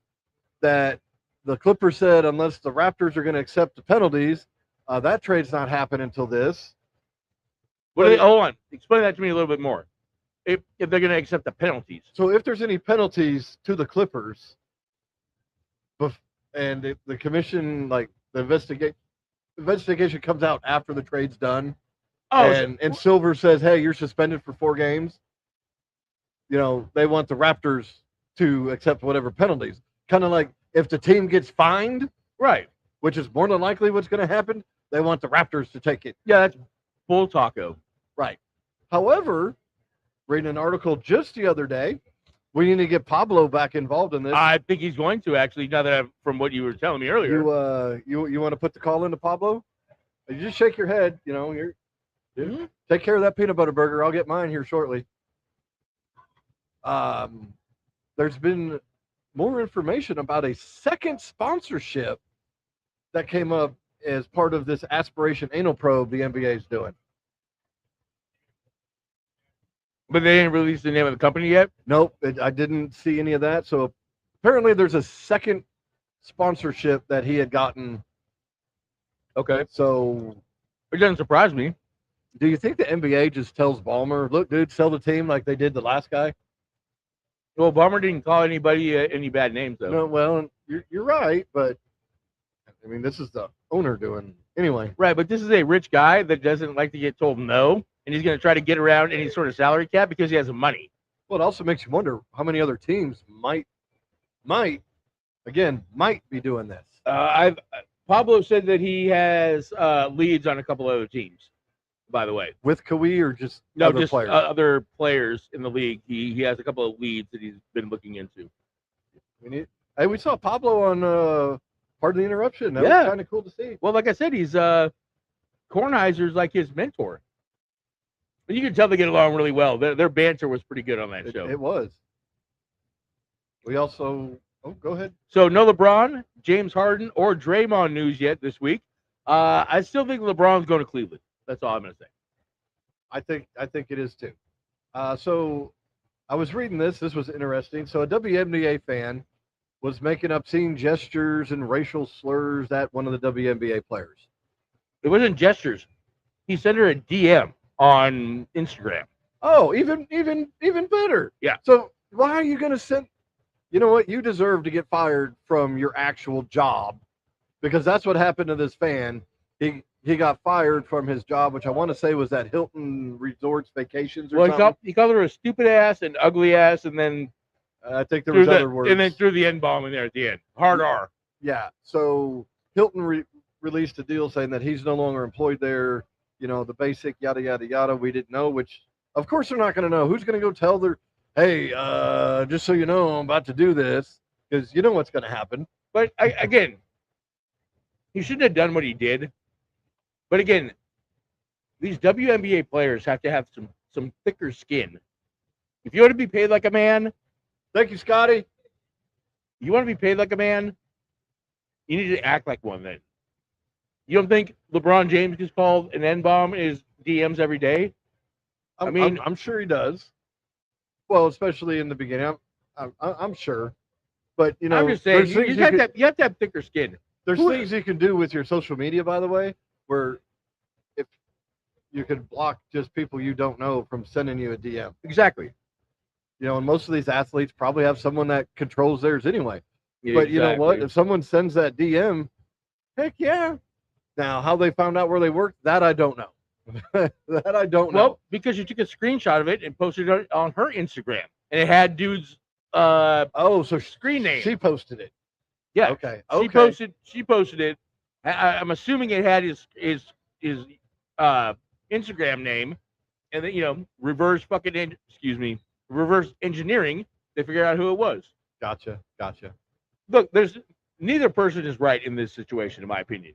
that the Clippers said unless the Raptors are going to accept the penalties, that trade's not happening until this. Hold on. Explain that to me a little bit more. If they're going to accept the penalties. So if there's any penalties to the Clippers, and if the commission, like the investigation comes out after the trade's done, and Silver says, "Hey, you're suspended for 4 games." You know, they want the Raptors to accept whatever penalties. Kind of like if the team gets fined, right, which is more than likely what's going to happen, they want the Raptors to take it. Yeah, that's bull taco. Right. However, reading an article just the other day, we need to get Pablo back involved in this. I think he's going to actually. Now that from what you were telling me earlier, you want to put the call into Pablo? You just shake your head. You know, take care of that peanut butter burger. I'll get mine here shortly. There's been more information about a second sponsorship that came up as part of this aspiration anal probe the NBA is doing. But they didn't release the name of the company yet? Nope, I didn't see any of that. So apparently there's a second sponsorship that he had gotten. Okay. So it doesn't surprise me. Do you think the NBA just tells Ballmer, "Look, dude, sell the team," like they did the last guy? Well, Ballmer didn't call anybody any bad names, though. No, well, you're right, but I mean, this is the owner doing anyway. Right, but this is a rich guy that doesn't like to get told no, and he's going to try to get around any sort of salary cap because he has the money. Well, it also makes you wonder how many other teams might be doing this. Pablo said that he has leads on a couple other teams, by the way. With Kawhi or just players? Other players in the league. He has a couple of leads that he's been looking into. We saw Pablo on Pardon the Interruption. That was kind of cool to see. Well, like I said, he's Kornheiser's like his mentor. But you can tell they get along really well. Their banter was pretty good on that show. It was. We also... Oh, go ahead. So no LeBron, James Harden, or Draymond news yet this week. I still think LeBron's going to Cleveland. That's all I'm going to say. I think it is too. So I was reading this. This was interesting. So a WNBA fan was making obscene gestures and racial slurs at one of the WNBA players. It wasn't gestures. He sent her a DM on Instagram. Oh, even better. Yeah. So why are you going to send? You know what? You deserve to get fired from your actual job, because that's what happened to this fan. He got fired from his job, which I want to say was at Hilton Resorts Vacations or Well, something. he called her a stupid ass and ugly ass, and then I think there was other words. And then threw the N-bomb in there at the end. Hard R. Yeah. So Hilton released a deal saying that he's no longer employed there. You know, the basic yada yada yada. We didn't know, which of course they're not going to know. Who's going to go tell their, hey, just so you know, I'm about to do this, because you know what's going to happen. But again, he shouldn't have done what he did. But again, these WNBA players have to have some thicker skin. If you want to be paid like a man, Thank you, Scotty. you want to be paid like a man, you need to act like one then. You don't think LeBron James gets called an N-bomb in his DMs every day? I'm sure he does. Well, especially in the beginning, I'm sure. But you know, I'm just saying, there's you have to have thicker skin. There's things you can do with your social media, by the way, where if you can block just people you don't know from sending you a DM. Exactly. You know, and most of these athletes probably have someone that controls theirs anyway. Yeah, but you know what? exactly. If someone sends that DM, heck yeah. Now, how they found out where they worked, that I don't know. That I don't know. Well, because you took a screenshot of it and posted it on her Instagram, and it had dude's so screen name. She posted it. Yeah. Okay. She posted it. I'm assuming it had his Instagram name, and then reverse engineering to figure out who it was. Gotcha. Look, neither person is right in this situation, in my opinion.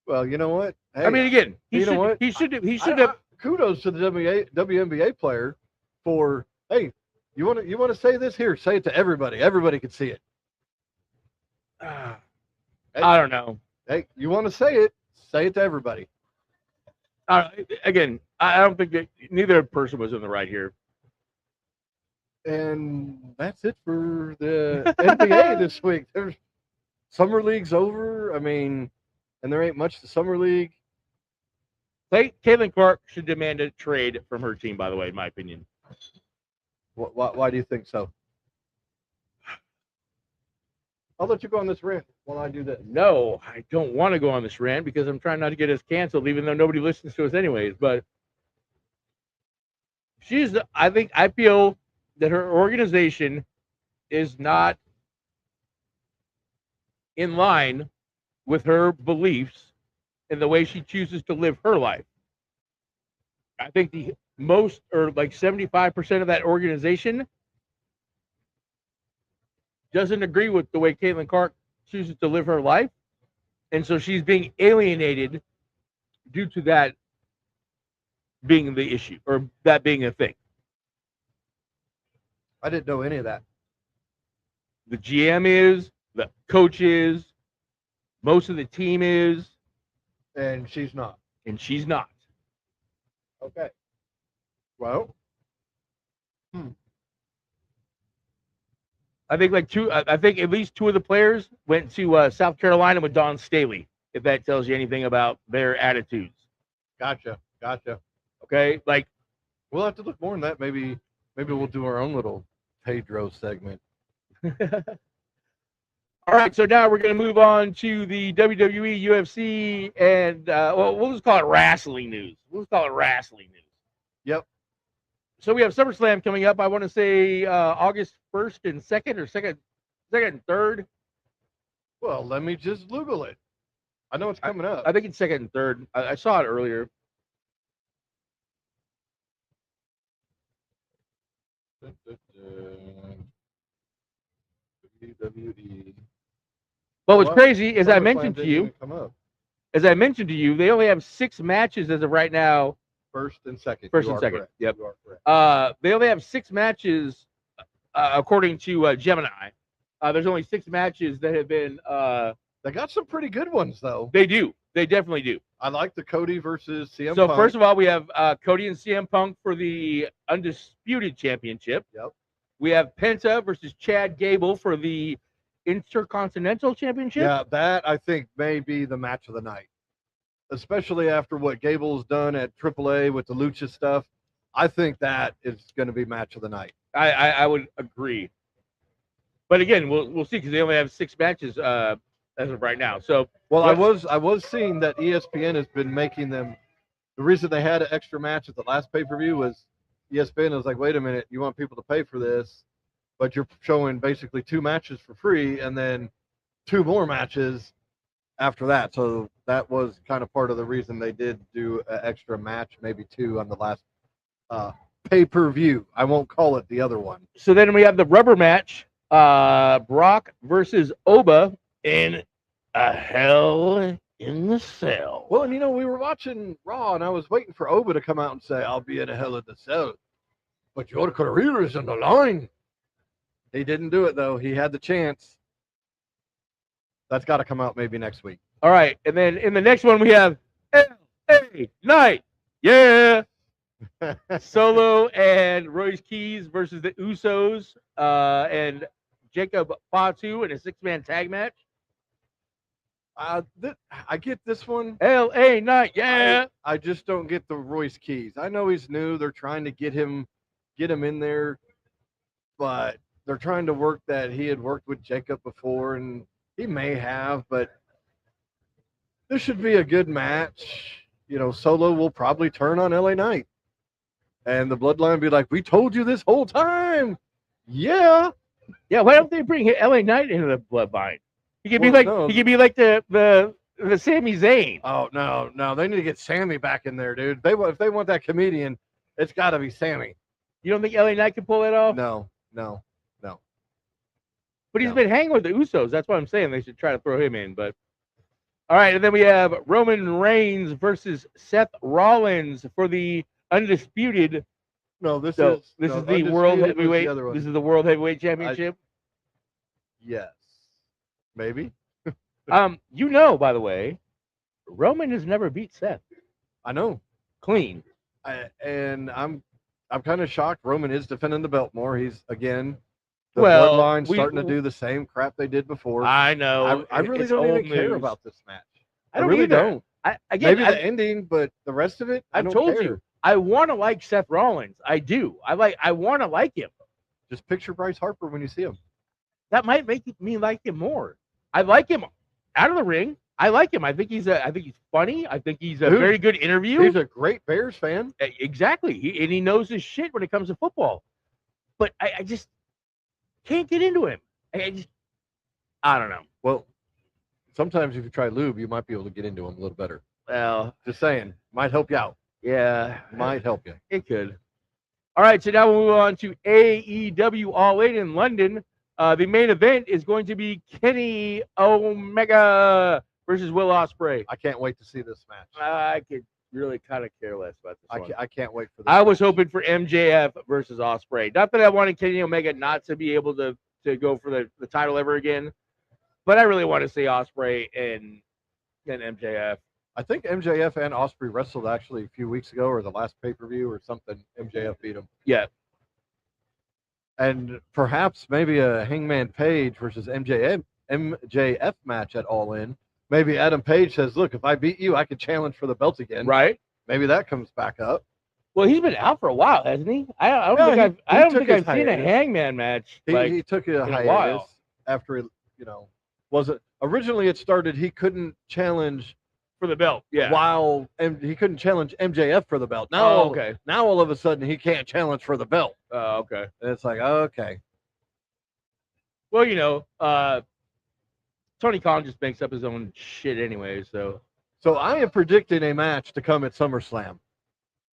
Well, you know what? Hey, I mean, again, he should have. Kudos to the WNBA player for, hey, you want to say this here? Say it to everybody. Everybody can see it. I don't know. Hey, you want to say it? Say it to everybody. Again, I don't think that neither person was in the right here. And that's it for the NBA this week. There's summer league's over. I mean, and there ain't much to summer league. Caitlin Clark should demand a trade from her team, by the way, in my opinion. Why do you think so? I'll let you go on this rant while I do this. No, I don't want to go on this rant because I'm trying not to get us canceled, even though nobody listens to us anyways. But I feel that her organization is not in line with her beliefs and the way she chooses to live her life. I think the most, or like 75% of that organization doesn't agree with the way Caitlin Clark chooses to live her life. And so she's being alienated due to that being the issue, or that being a thing. I didn't know any of that. The GM is, the coach is, most of the team is. And she's not. Okay. Well. I think I think at least two of the players went to South Carolina with Dawn Staley, if that tells you anything about their attitudes. Gotcha. Okay, like we'll have to look more on that. Maybe we'll do our own little Pedro segment. All right, so now we're going to move on to the WWE, UFC, and we'll just call it wrestling news. Yep. So we have SummerSlam coming up. I want to say August 1st and 2nd, or second and 3rd. Well, let me just Google it. I know it's coming up. I think it's 2nd and 3rd. I saw it earlier. WWE. But what's crazy, as I mentioned to you, they only have 6 matches as of right now. First and second. Correct. Yep. You are correct. They only have 6 matches, according to Gemini. There's only 6 matches that have been. They got some pretty good ones, though. They do. They definitely do. I like the Cody versus CM Punk. So first of all, we have Cody and CM Punk for the Undisputed Championship. Yep. We have Penta versus Chad Gable for the Intercontinental Championship. Yeah, that I think may be the match of the night. especially after what Gable's done at AAA with the Lucha stuff, I think that is going to be match of the night. I would agree. But again, we'll see because they only have 6 matches as of right now. So Well, I was seeing that ESPN has been making them. The reason they had an extra match at the last pay-per-view was ESPN was like, wait a minute, you want people to pay for this, but you're showing basically 2 matches for free and then 2 more matches after that. So that was kind of part of the reason they did do an extra match, maybe 2 on the last pay-per-view. I won't call it the other one. So then we have the rubber match, Brock versus Oba in a Hell in the Cell. Well, and we were watching Raw, and I was waiting for Oba to come out and say, I'll be in a Hell in the Cell, but your career is on the line. He didn't do it, though. He had the chance. That's got to come out maybe next week. All right, and then in the next one we have LA Knight. Yeah. Solo and Royce Keys versus the Usos and Jacob Fatu in a 6-man tag match. I get this one. LA Knight, yeah. I just don't get the Royce Keys. I know he's new. They're trying to get him in there, but they're trying to work that he had worked with Jacob before, and he may have, but this should be a good match. Solo will probably turn on LA Knight, and the Bloodline be like, "We told you this whole time." Yeah. Why don't they bring LA Knight into the Bloodline? He could be like the Sami Zayn. Oh no! They need to get Sammy back in there, dude. If they want that comedian, it's got to be Sammy. You don't think LA Knight can pull that off? No. But he's been hanging with the Usos. That's what I'm saying. They should try to throw him in. But all right, and then we have Roman Reigns versus Seth Rollins for the undisputed. No, this is the world heavyweight. This is the world heavyweight championship. Yes. Maybe. By the way, Roman has never beat Seth. I know. Clean. And I'm kind of shocked. Roman is defending the belt more. He's again the Bloodline starting to do the same crap they did before. I know. I really don't even care about this match. I really don't. Maybe the ending, but the rest of it, I don't told care. you. I want to like Seth Rollins. I do. I want to like him. Just picture Bryce Harper when you see him. That might make me like him more. I like him out of the ring. I like him. I think he's funny. I think he's a very good interview. He's a great Bears fan. Exactly. He knows his shit when it comes to football. But I just can't get into him. I don't know. Well, sometimes if you try lube, you might be able to get into him a little better. Well, just saying, might help you out. Yeah, might help you. It could. All right, so now we'll move on to AEW All In London. The main event is going to be Kenny Omega versus Will Ospreay. I can't wait to see this match. I could really kind of care less about this one. I can't wait for this. I was hoping for MJF versus Ospreay. Not that I wanted Kenny Omega not to be able to go for the title ever again, but I really want to see Ospreay and MJF. I think MJF and Ospreay wrestled actually a few weeks ago, or the last pay-per-view or something. MJF beat him. Yeah. And perhaps maybe a Hangman Page versus MJF match at All In. Maybe Adam Page says, "Look, if I beat you, I can challenge for the belt again." Right. Maybe that comes back up. Well, he's been out for a while, hasn't he? I don't think I've seen a Hangman match. He took a hiatus after he, wasn't originally. It started. He couldn't challenge for the belt. Yeah. While he couldn't challenge MJF for the belt. Now, okay. Now all of a sudden he can't challenge for the belt. Oh, okay. And it's like, okay. Well, Tony Khan just makes up his own shit anyway. So I am predicting a match to come at SummerSlam.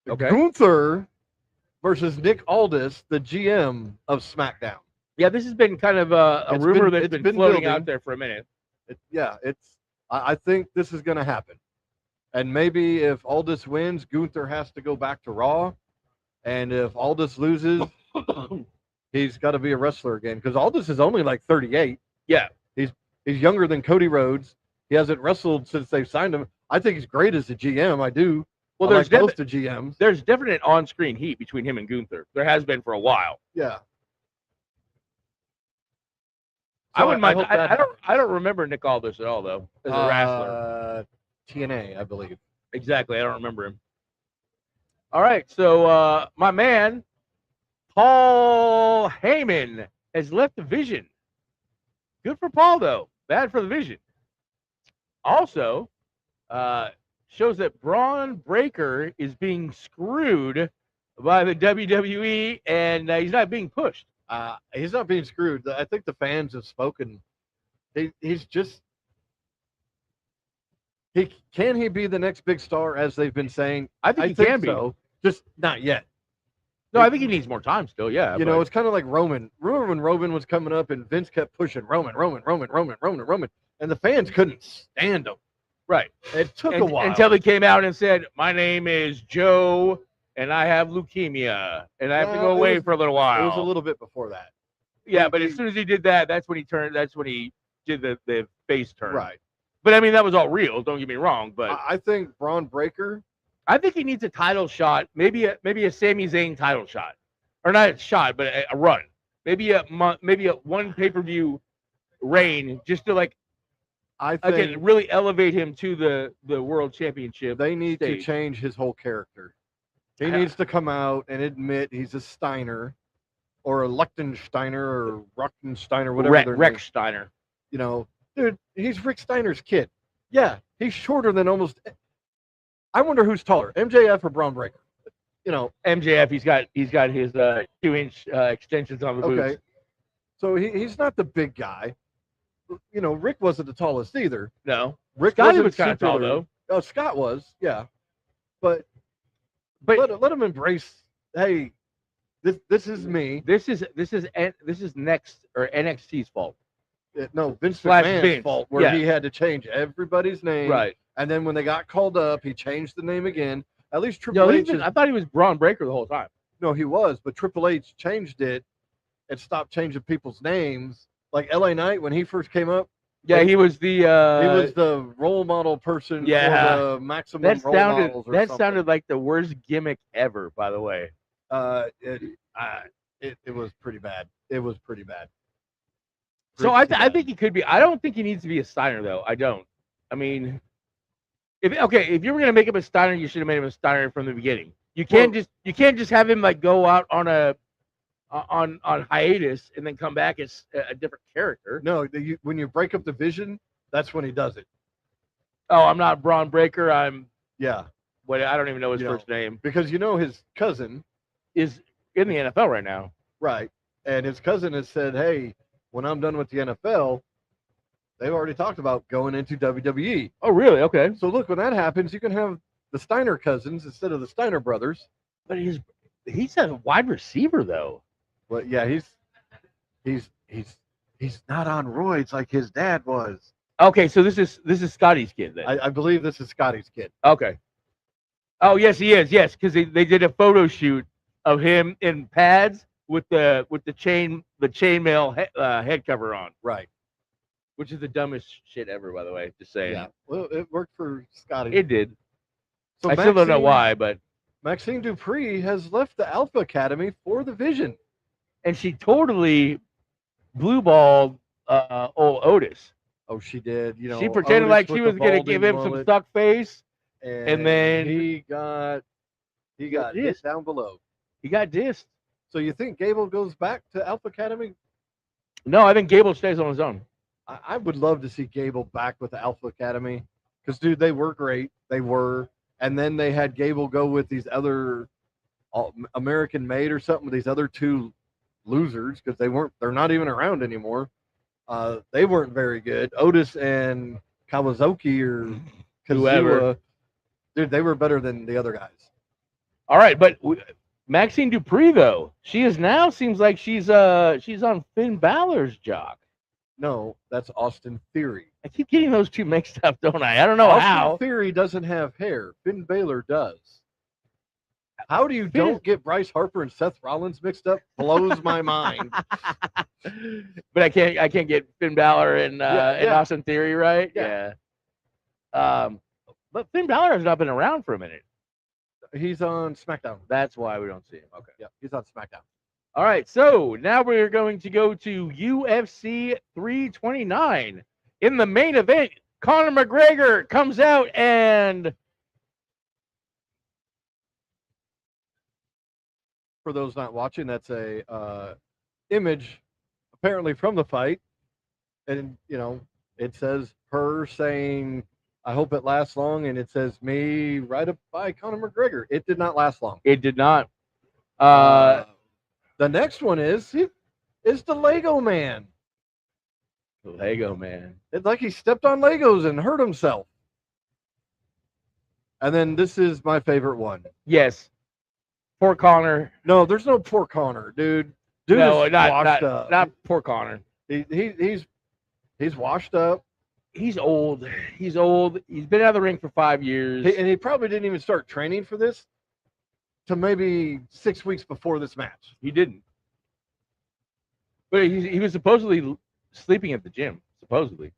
Okay. Gunther versus Nick Aldis, the GM of SmackDown. Yeah, this has been kind of a rumor that's been floating out there for a minute. I think this is going to happen. And maybe if Aldis wins, Gunther has to go back to Raw. And if Aldis loses, he's got to be a wrestler again. Because Aldis is only like 38. Yeah. He's younger than Cody Rhodes. He hasn't wrestled since they've signed him. I think he's great as a GM. I do. Well, there's both the GMs. There's definite on-screen heat between him and Gunther. There has been for a while. Yeah. So I wouldn't mind. I don't remember Nick Aldis at all, though, as a wrestler. TNA, I believe. Exactly. I don't remember him. All right. So my man, Paul Heyman, has left the Vision. Good for Paul, though. Bad for the Vision. Also, shows that Braun Breaker is being screwed by the WWE, and he's not being pushed. He's not being screwed. I think the fans have spoken. He's just can he be the next big star as they've been saying? I think he can be. So. Just not yet. No, I think he needs more time still. Yeah, you know, it's kind of like Roman. Remember when Roman was coming up and Vince kept pushing Roman, and the fans couldn't stand him. Right. It took a while until he came out and said, "My name is Joe, and I have leukemia, and I have to go away for a little while." It was a little bit before that. Yeah, but as soon as he did that, that's when he turned. That's when he did the face turn. Right. But I mean, that was all real. Don't get me wrong. But I think Braun Breaker. I think he needs a title shot. Maybe a Sami Zayn title shot, or not a shot, but a run. Maybe a one pay-per-view reign, just to like. I think again, really elevate him to the world championship. They need to change his whole character. He needs to come out and admit he's a Steiner, or a Lichtensteiner, or Ruckensteiner, whatever. Rex Steiner. You know, dude, he's Rick Steiner's kid. Yeah, he's shorter than almost. I wonder who's taller, MJF or Braun Breaker. You know, MJF. He's got his 2-inch extensions on the boots. Okay, so he's not the big guy. You know, Rick wasn't the tallest either. No, Rick was kind of tall though. Oh, Scott was, yeah, but let him embrace. Hey, this is me. This is next or NXT's fault. No, Vince McMahon's fault, where he had to change everybody's name. Right. And then when they got called up, he changed the name again. At least Triple H. I thought he was Braun Breaker the whole time. No, he was, but Triple H changed it and stopped changing people's names. Like LA Knight, when he first came up. Yeah, he was the role model person for the maximum role models or something. Sounded like the worst gimmick ever, by the way. It was pretty bad. It was pretty bad. So I think he could be. I don't think he needs to be a Steiner though. I don't. I mean, if you were gonna make him a Steiner, you should have made him a Steiner from the beginning. You can't just have him like go out on hiatus and then come back as a different character. No, when you break up the Vision, that's when he does it. Oh, I'm not Braun Breaker. I'm I don't even know his first name, because his cousin is in the NFL right now. Right, and his cousin has said, "Hey, when I'm done with the NFL, they've already talked about going into WWE." Oh, really? Okay. So look, when that happens, you can have the Steiner cousins instead of the Steiner brothers. But he's a wide receiver though. Well, yeah, he's not on roids like his dad was. Okay, so this is Scotty's kid then. I believe this is Scotty's kid. Okay. Oh yes, he is. Yes, because they did a photo shoot of him in pads with the chainmail head cover on. Right. Which is the dumbest shit ever, by the way. Just saying. Yeah. Well, it worked for Scotty. It did. So I still don't know why, but Maxine Dupree has left the Alpha Academy for the Vision. And she totally blue-balled old Otis. Oh, she did. You know, she pretended like she was going to give him some stuck face, and then he got dissed down below. He got dissed. So you think Gable goes back to Alpha Academy? No, I think Gable stays on his own. I would love to see Gable back with the Alpha Academy because, dude, they were great. They were. And then they had Gable go with these other American Made or something with these other two losers because they're not even around anymore. They weren't very good. Otis and Kawasaki or whoever, dude, they were better than the other guys. All right, but Maxine Dupree though, she is now seems like she's on Finn Balor's jock. No, that's Austin Theory. I keep getting those two mixed up, don't I? I don't know how. Austin Theory doesn't have hair. Finn Balor does. How do you don't get Bryce Harper and Seth Rollins mixed up? Blows my mind. But I can't get Finn Balor and Austin Theory right. Yeah. But Finn Balor has not been around for a minute. He's on SmackDown. That's why we don't see him. Okay. Yeah, he's on SmackDown. All right, so now we're going to go to UFC 329. In the main event, Conor McGregor comes out and for those not watching, that's a image apparently from the fight, and it says her saying, "I hope it lasts long," and it says me right up by Conor McGregor. It did not last long. It did not. The next one is the Lego Man. The Lego Man. It's like he stepped on Legos and hurt himself. And then this is my favorite one. Yes. Poor Conor. No, there's no poor Conor, dude. Dude No, is washed up. not poor Conor. He's washed up. He's old. He's old. He's been out of the ring for 5 years. And he probably didn't even start training for this to maybe 6 weeks before this match. He didn't. But he was supposedly sleeping at the gym. Supposedly.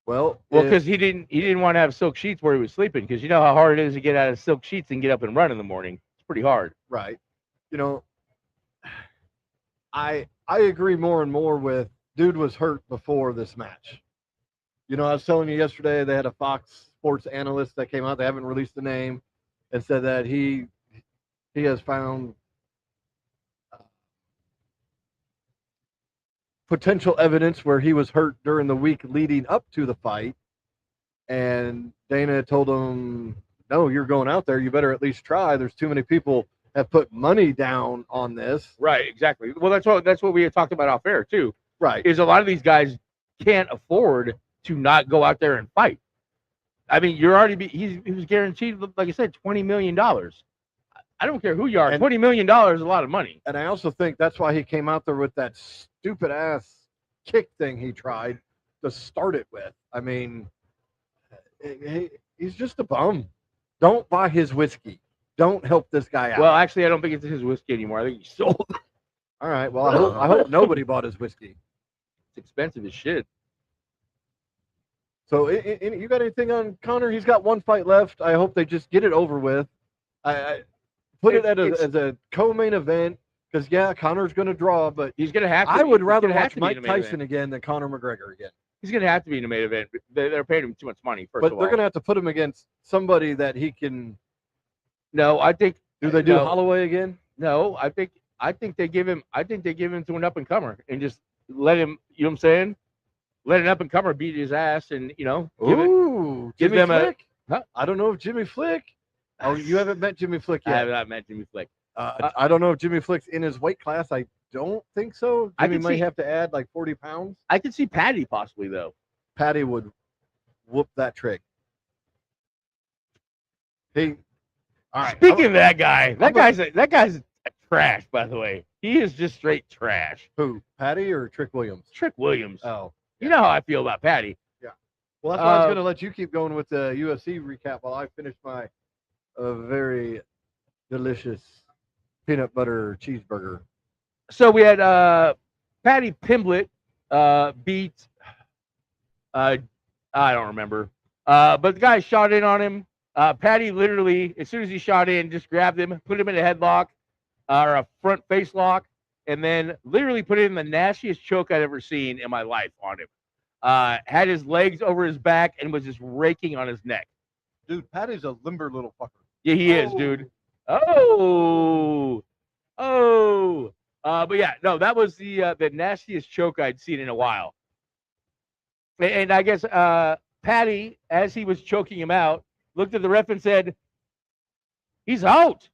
Well, because he didn't want to have silk sheets where he was sleeping, because you know how hard it is to get out of silk sheets and get up and run in the morning. It's pretty hard. Right. I agree more and more with dude was hurt before this match. I was telling you yesterday they had a Fox Sports analyst that came out. They haven't released the name, and said that he has found potential evidence where he was hurt during the week leading up to the fight, and Dana told him, "No, you're going out there. You better at least try. There's too many people have put money down on this." Right, exactly. Well, that's what we had talked about off air too. Right. Is a lot of these guys can't afford to not go out there and fight. I mean, he was guaranteed, like I said, $20 million. I don't care who you are. $20 million is a lot of money. And I also think that's why he came out there with that stupid ass kick thing he tried to start it with. I mean, he's just a bum. Don't buy his whiskey. Don't help this guy out. Well, actually, I don't think it's his whiskey anymore. I think he sold it. All right. Well, I hope nobody bought his whiskey. It's expensive as shit. So, you got anything on Conor? He's got one fight left. I hope they just get it over with. I put it as a co-main event, because Conor's going to draw, but he's going to have to. I would rather watch Mike Tyson again than Conor McGregor again. He's going to have to be in the main event. They're paying him too much money. But they're going to have to put him against somebody that he can. No, I think. Do they do Holloway again? No, I think they give him. I think they give him to an up and comer and just let him. You know what I'm saying? Let an up and comer beat his ass, and give them Flick? I don't know if Jimmy Flick. Oh, you haven't met Jimmy Flick yet. I have not met Jimmy Flick. I don't know if Jimmy Flick's in his weight class. I don't think so. Jimmy might have to add like 40 pounds. I could see Patty possibly, though. Patty would whoop that trick. All right. Speaking of that guy, that guy's a trash, by the way. He is just straight trash. Who? Patty or Trick Williams? Trick Williams. Oh. You know how I feel about Patty. Yeah. Well, that's why I was going to let you keep going with the UFC recap while I finish my very delicious peanut butter cheeseburger. So we had Patty Pimblett beat I don't remember. But the guy shot in on him. Patty literally, as soon as he shot in, just grabbed him, put him in a headlock or a front face lock, and then literally put him in the nastiest choke I've ever seen in my life on him. Had his legs over his back and was just raking on his neck. Dude, Patty's a limber little fucker. Yeah, he is, dude. But yeah, no, that was the nastiest choke I'd seen in a while. And I guess Patty, as he was choking him out, looked at the ref and said, "He's out.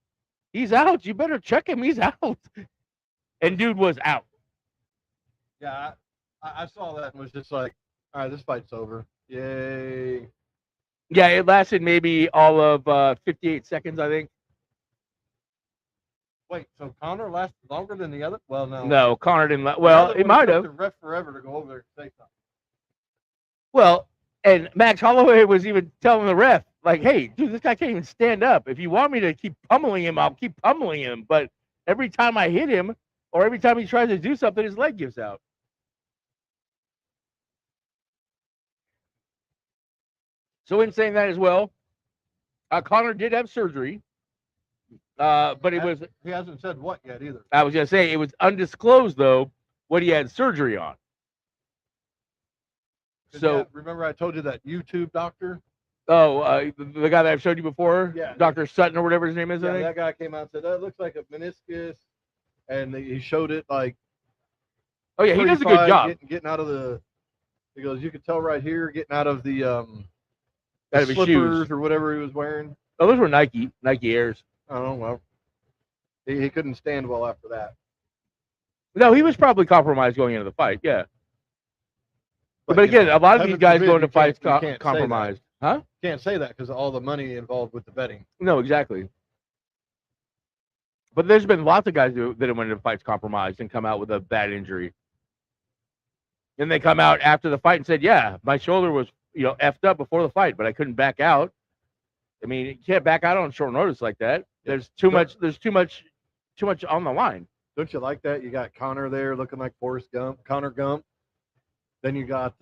He's out. You better check him. He's out." And dude was out. Yeah, I saw that and was just like, all right, this fight's over. Yay. Yeah, it lasted maybe all of 58 seconds, I think. Wait, so Conor lasted longer than the other? Well, no. No, Conor didn't. Well, it might have. The ref forever to go over there and say something. Well, and Max Holloway was even telling the ref, like, "Hey, dude, this guy can't even stand up. If you want me to keep pummeling him, I'll keep pummeling him. But every time I hit him, or every time he tries to do something, his leg gives out." So in saying that as well, Conor did have surgery, but it was... He hasn't said what yet either. I was going to say, it was undisclosed, though, what he had surgery on. So remember I told you that YouTube doctor Oh, the guy that I've showed you before, Yeah. Dr. Sutton or whatever his name is. I Yeah, think. that guy came out and said that looks like a meniscus, and he showed it like. Oh yeah, he does a good job. Getting out of the. He goes, you could tell right here, getting out of the Out of his slippers shoes. or whatever he was wearing. Oh, those were Nike Airs. I don't know. Well, he couldn't stand well after that. No, he was probably compromised going into the fight. Yeah. But you again, know, a lot of these heaven guys forbid going to you fights can't say that. compromised. Huh? Can't say that because of all the money involved with the betting. No, exactly. But there's been lots of guys that have went into fights compromised and come out with a bad injury. And they come out after the fight and said, "Yeah, my shoulder was, effed up before the fight, but I couldn't back out." I mean, you can't back out on short notice like that. There's too much on the line. Don't you like that? You got Connor there looking like Connor Gump. Then you got,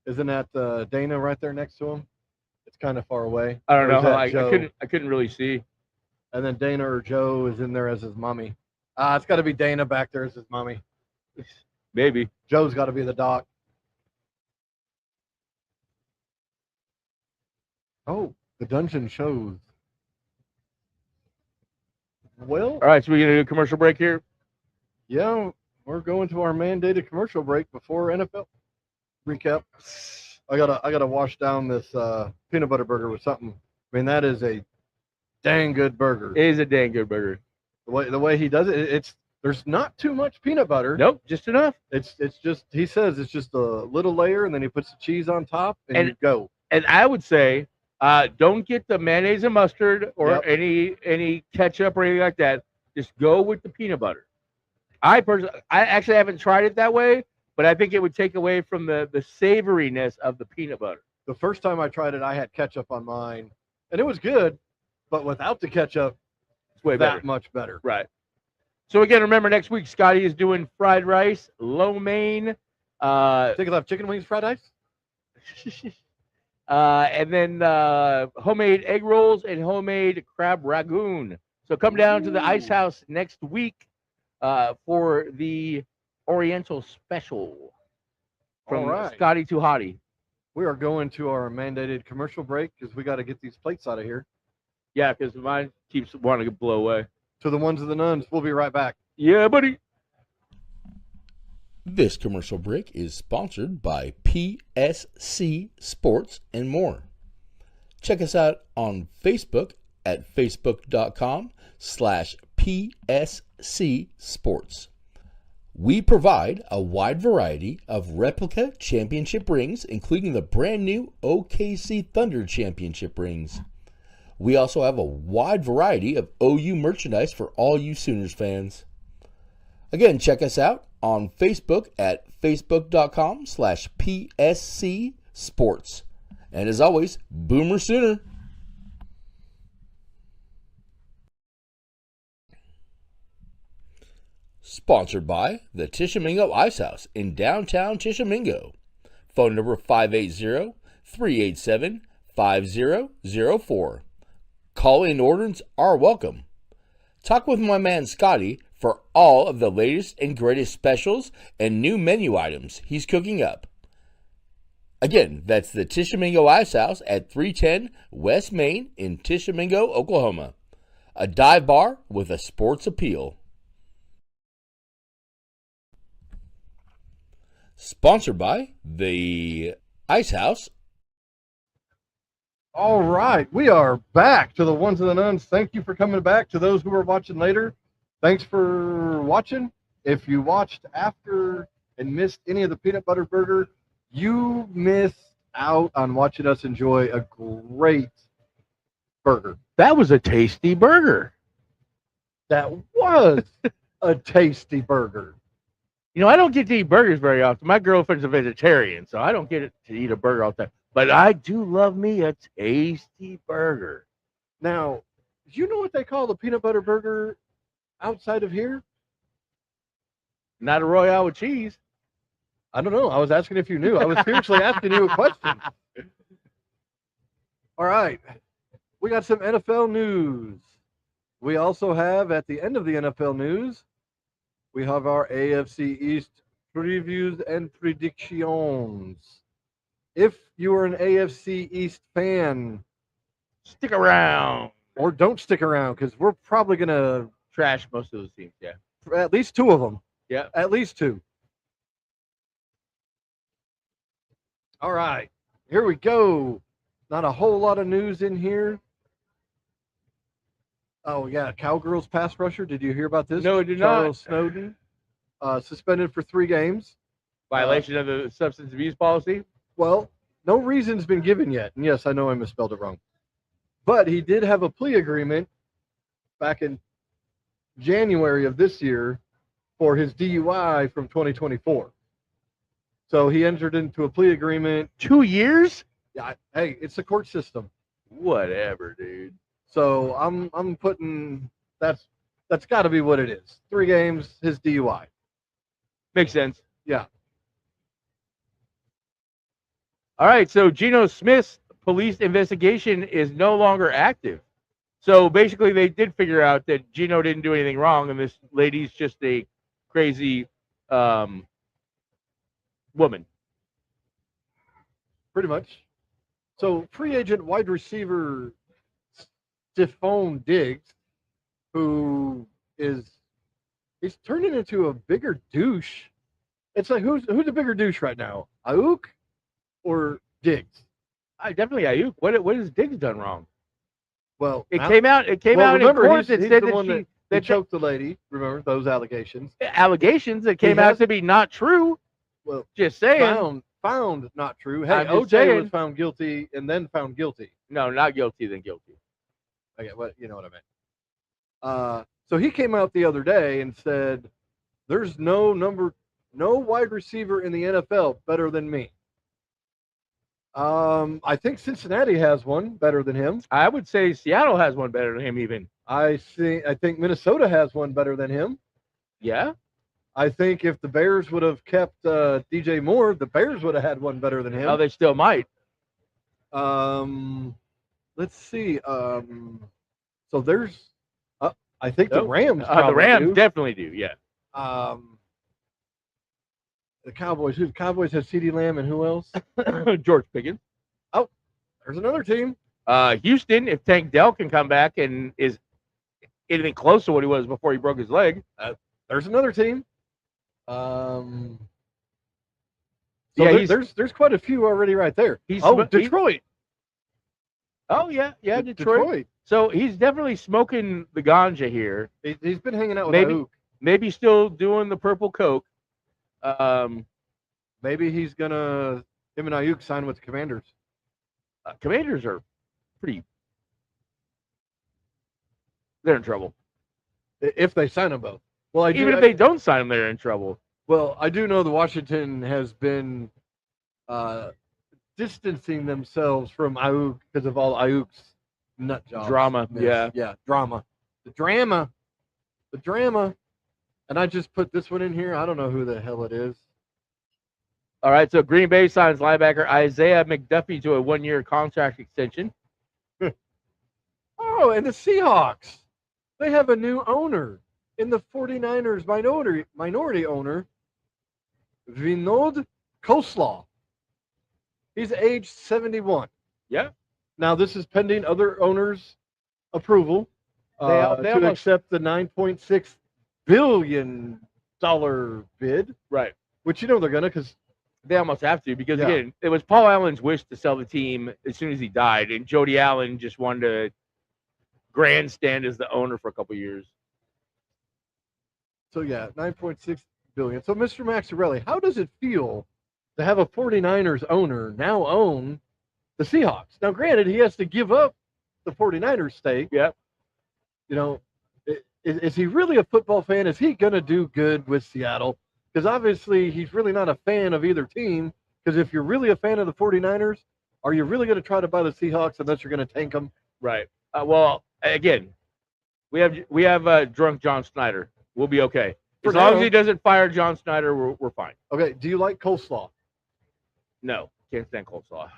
isn't that Dana right there next to him? It's kind of far away. I don't Or is know. that I Joe? couldn't really see. And then Dana or Joe is in there as his mommy. It's got to be Dana back there as his mommy. Maybe. Joe's got to be the doc. Oh, the dungeon shows. Well, All right, so we're gonna do a commercial break here. yeah, we're going to our mandated commercial break before NFL recap. I gotta wash down this peanut butter burger with something. I mean, that is a dang good burger. It is a dang good burger. The way he does it, there's not too much peanut butter. Nope, just enough. It's just, he says it's just a little layer, and then he puts the cheese on top, and you go. And I would say, don't get the mayonnaise and mustard or any ketchup or anything like that. Just go with the peanut butter. I actually haven't tried it that way, but I think it would take away from the savoriness of the peanut butter. The first time I tried it, I had ketchup on mine, and it was good, but without the ketchup, It's way better. much better. Right. So again, remember next week Scotty is doing fried rice, lo mein, Think I'll have chicken wings, fried ice. and then homemade egg rolls and homemade crab ragoon. So come down to the Ice House next week for the Oriental Special from All right. Scotty to Hottie. We are going to our mandated commercial break because we got to get these plates out of here. Yeah, because mine keeps wanting to blow away. To the ones of the nuns. We'll be right back. Yeah, buddy. This commercial break is sponsored by PSC Sports and more. Check us out on Facebook at facebook.com/PSC Sports. We provide a wide variety of replica championship rings, including the brand new OKC Thunder championship rings. We also have a wide variety of OU merchandise for all you Sooners fans. Again, check us out on Facebook at facebook.com/PSC Sports. And as always, Boomer Sooner. Sponsored by the Tishomingo Ice House in downtown Tishomingo. Phone number 580-387-5004. Call-in orders are welcome. Talk with my man Scotty for all of the latest and greatest specials and new menu items he's cooking up. Again, that's the Tishomingo Ice House at 310 West Main in Tishomingo, Oklahoma. A dive bar with a sports appeal. Sponsored by the Ice House. All right. We are back to the ones and the nuns. Thank you for coming back. To those who are watching later, thanks for watching. If you watched after and missed any of the peanut butter burger, you missed out on watching us enjoy a great burger. That was a tasty burger. That was a tasty burger. I don't get to eat burgers very often. My girlfriend's a vegetarian, so I don't get to eat a burger all the time. But I do love me a tasty burger. Now, do you know what they call the peanut butter burger outside of here? Not a Royale with cheese. I don't know. I was asking if you knew. I was seriously asking you a question. All right. We got some NFL news. We also have, at the end of the NFL news, we have our AFC East previews and predictions. if you are an AFC East fan, Stick around. or don't stick around because we're probably gonna Trash most of those teams. Yeah. at least two of them. Yeah. At least two. All right, here we go. Not a whole lot of news in here. Oh yeah, Cowgirls pass rusher. Did you hear about this? No, I did Charles not. Snowden, suspended for 3 games. Violation of the substance abuse policy. Well, no reason's been given yet. And yes, I know I misspelled it wrong. But he did have a plea agreement back in January of this year for his DUI from 2024. So he entered into a plea agreement. 2 years? Yeah, hey, it's the court system. Whatever, dude. So I'm putting that's got to be what it is. 3 games, his DUI. Makes sense. Yeah. All right, so Geno Smith's police investigation is no longer active. So basically, they did figure out that Geno didn't do anything wrong, and this lady's just a crazy woman. Pretty much. So free agent wide receiver Stephon Diggs, who he's turning into a bigger douche. It's like who's a bigger douche right now, Ayuk or Diggs? Definitely Ayuk. What has Diggs done wrong? Well, It came out in court that he's said the that one she that choked the lady. Remember those allegations? allegations that came out to be not true. Well, Just saying. found not true. Hey, I'm just OJ saying. was found guilty and then found guilty. No, not guilty, then guilty. Okay, what you know what I meant. So he came out the other day and said, "There's no wide receiver in the NFL better than me." I think Cincinnati has one better than him. I would say Seattle has one better than him, even. I think Minnesota has one better than him. Yeah. I think if the Bears would have kept DJ Moore, the Bears would have had one better than him. Oh, they still might. Let's see. So there's, I think the Rams. The Rams do. definitely do. Yeah. The Cowboys. Who the Cowboys have? CeeDee Lamb and who else? George Pickens. Oh, there's another team. Houston. If Tank Dell can come back and is anything close to what he was before he broke his leg. There's another team. So yeah, there's quite a few already right there. Detroit. Yeah, Detroit. So he's definitely smoking the ganja here. He's been hanging out with Ayuk. Maybe still doing the purple coke. Maybe he's gonna him and Ayuk sign with the Commanders. Commanders are pretty. They're in trouble. If they sign them both. Well, Even if they don't sign them, they're in trouble. Well, I do know that Washington has been distancing themselves from Ayuk because of all Ayuk's nut jobs. Drama. Yeah, drama. The drama. And I just put this one in here. I don't know who the hell it is. All right, so Green Bay signs linebacker Isaiah McDuffie to a 1-year contract extension. Oh, and the Seahawks. They have a new owner in the 49ers minority owner, Vinod Coleslaw. He's age 71. Yeah. Now, this is pending other owners' approval to accept the $9.6 billion bid. Right. Which, they're going to because they almost have to because, again, it was Paul Allen's wish to sell the team as soon as he died, and Jody Allen just wanted to grandstand as the owner for a couple years. So, yeah, $9.6 billion. So, Mr. Maxarelli, how does it feel to have a 49ers owner now own the Seahawks? Now, granted, he has to give up the 49ers stake. Yeah. Is he really a football fan? Is he going to do good with Seattle? Because obviously he's really not a fan of either team. Because if you're really a fan of the 49ers, are you really going to try to buy the Seahawks unless you're going to tank them? Right. Well, again, we have drunk John Snyder. We'll be okay. As long as he doesn't fire John Snyder, we're fine. Okay. Do you like coleslaw? No. Can't stand coleslaw.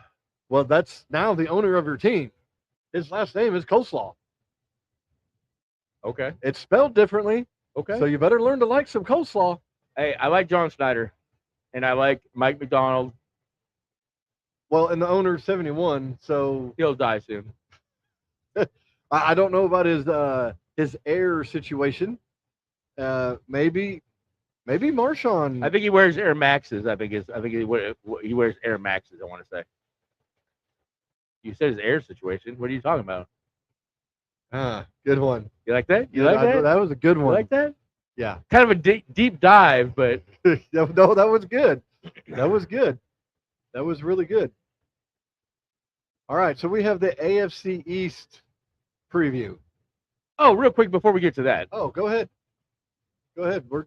Well, that's now the owner of your team. His last name is Coleslaw. Okay. It's spelled differently. Okay. So you better learn to like some coleslaw. Hey, I like John Snyder, and I like Mike McDonald. Well, and the owner's 71, so He'll die soon. I don't know about his heir situation. Maybe Marshawn. I think he wears Air Maxes. I think he wears Air Maxes. I want to say. You said his air situation. What are you talking about? Good one. You like that? You Yeah, like that? That was a good You one. like that? Yeah. Kind of a deep dive, but No, that was good. That was good. That was really good. All right, so we have the AFC East preview. oh, real quick before we get to that, Oh, go ahead. Go ahead. We're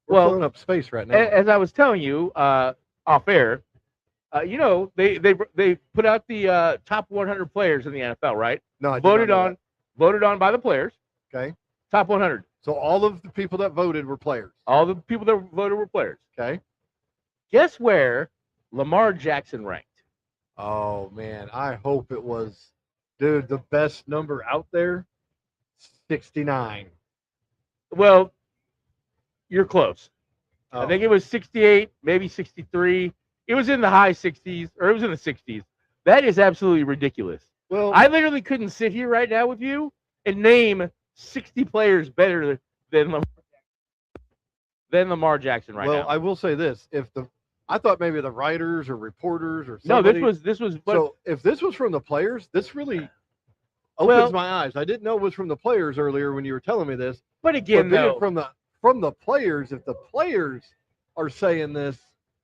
Well, filling up space right now. as I was telling you off air, you know they put out the top 100 players in the NFL, right? No, I did not know that. Voted on by the players. Okay. Top 100. So all of the people that voted were players. All the people that voted were players. Okay. Guess where Lamar Jackson ranked? Oh man, I hope it was, dude, the best number out there, 69. Well, you're close. Oh. I think it was 68, maybe 63. It was in the high 60s, or it was in the 60s. That is absolutely ridiculous. Well, I literally couldn't sit here right now with you and name 60 players better than Lamar Jackson right now. I will say this: I thought maybe the writers or reporters or No, somebody. this was. But, So if this was from the players, this really opens my eyes. I didn't know it was from the players earlier when you were telling me this. but again, But being though, from the players, if the players are saying this,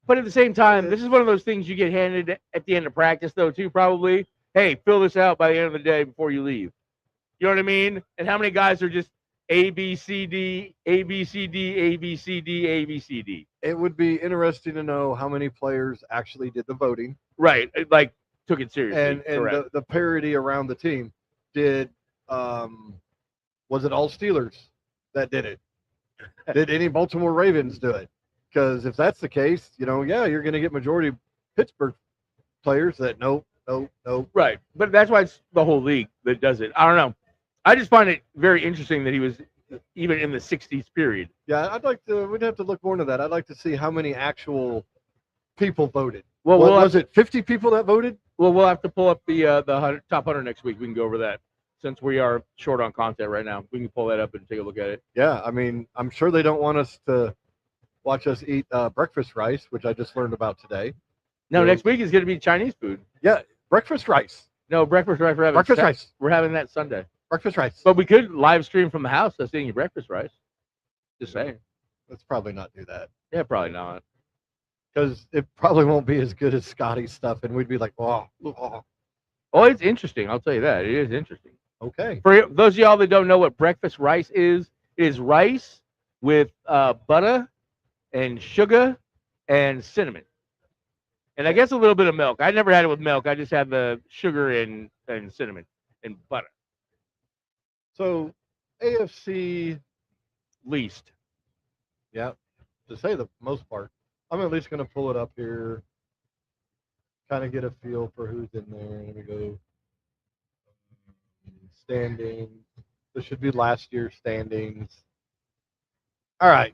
but at the same time, this is one of those things you get handed at the end of practice, though, too. Probably, hey, fill this out by the end of the day before you leave. You know what I mean? And how many guys are just A B C D A B C D A B C D A B C D? it would be interesting to know how many players actually did the voting. Right, like took it seriously. And correct. the parity around the team. Was it all Steelers that did it? Did any Baltimore Ravens do it? Because if that's the case, you're going to get majority Pittsburgh players that nope. Right, but that's why it's the whole league that does it. I don't know. I just find it very interesting that he was even in the 60s period. Yeah, we'd have to look more into that. I'd like to see how many actual people voted. Well, was it 50 people that voted? Well, we'll have to pull up the top 100 next week. We can go over that since we are short on content right now. We can pull that up and take a look at it. Yeah, I mean, I'm sure they don't want us to watch us eat breakfast rice, which I just learned about today. No, So- next week is going to be Chinese food. Yeah, breakfast rice. No, breakfast rice. We're having that Sunday. Breakfast rice. But we could live stream from the house us eating your breakfast rice. Just saying. Let's probably not do that Yeah, probably not. because it probably won't be as good as Scotty's stuff, and we'd be like, oh. Oh, it's interesting. I'll tell you that. It is interesting. Okay. For those of y'all that don't know what breakfast rice is, it is rice with butter and sugar and cinnamon. And I guess a little bit of milk. I never had it with milk. I just had the sugar and cinnamon and butter. So AFC, Least. yeah, to say the most part, I'm at least going to pull it up here, kind of get a feel for who's in there. Let me go. Standings. This should be last year's standings. All right.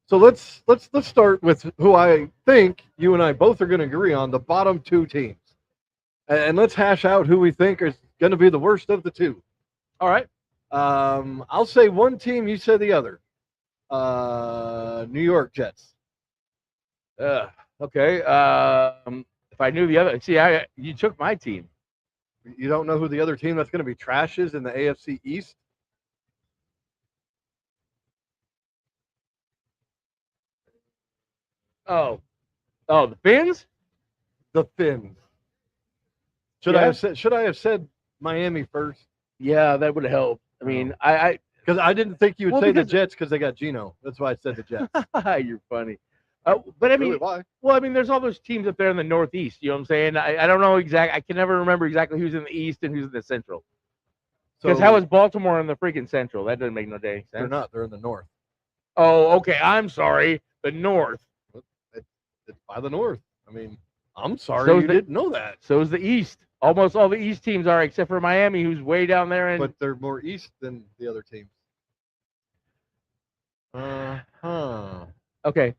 So let's start with who I think you and I both are going to agree on, the bottom two teams. And let's hash out who we think is going to be the worst of the two. All right. I'll say one team, you say the other. New York Jets. Okay. If I knew the other, see, you took my team. You don't know who the other team that's going to be trash is in the AFC East? Oh, the Finns. The Finns. Should I have said Miami first? Yeah, that would have helped. I mean, I Because I didn't think you would say the because- Jets because they got Geno. That's why I said the Jets. you're funny. But I mean, Really, why? well, I mean, there's all those teams up there in the Northeast. You know what I'm saying? I don't know exactly. I can never remember exactly who's in the East and who's in the Central. Because how is Baltimore in the freaking Central? That doesn't make no dang sense. They're not. They're in the North. Oh, okay. I'm sorry. The North. It's by the North. I mean, I'm sorry So you didn't know that. So is the East. Almost all the East teams are, except for Miami, who's way down there. And But they're more East than the other teams. Uh-huh. okay.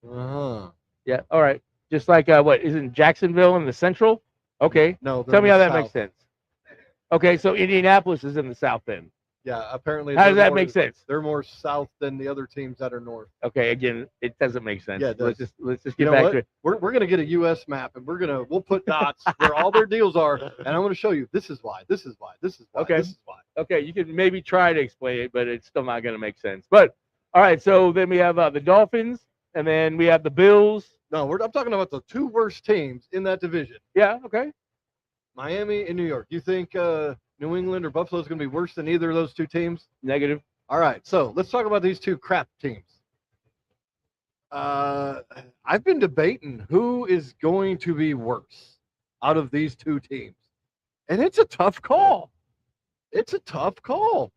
Uh-huh. Yeah. All right. Just like what isn't Jacksonville in the Central? Okay, No, they're tell in me the how that South. makes sense. Okay, so Indianapolis is in the South then. Yeah, apparently. How does they're that more- make sense? They're more south than the other teams that are north. Okay, again, it doesn't make sense. Yeah, it let's does. just You get know back what? to it. We're gonna get a U.S. map, and we'll put dots where all their deals are, and I'm gonna show you. This is why. This is why. This is why. Okay. This is why. Okay, you can maybe try to explain it, but it's still not going to make sense. But all right, so then we have the Dolphins, and then we have the Bills. No, I'm talking about the two worst teams in that division: Yeah, okay. Miami and New York. You think New England or Buffalo is gonna be worse than either of those two teams? Negative. All right, so let's talk about these two crap teams. I've been debating who is going to be worse out of these two teams, and it's a tough call. It's a tough call.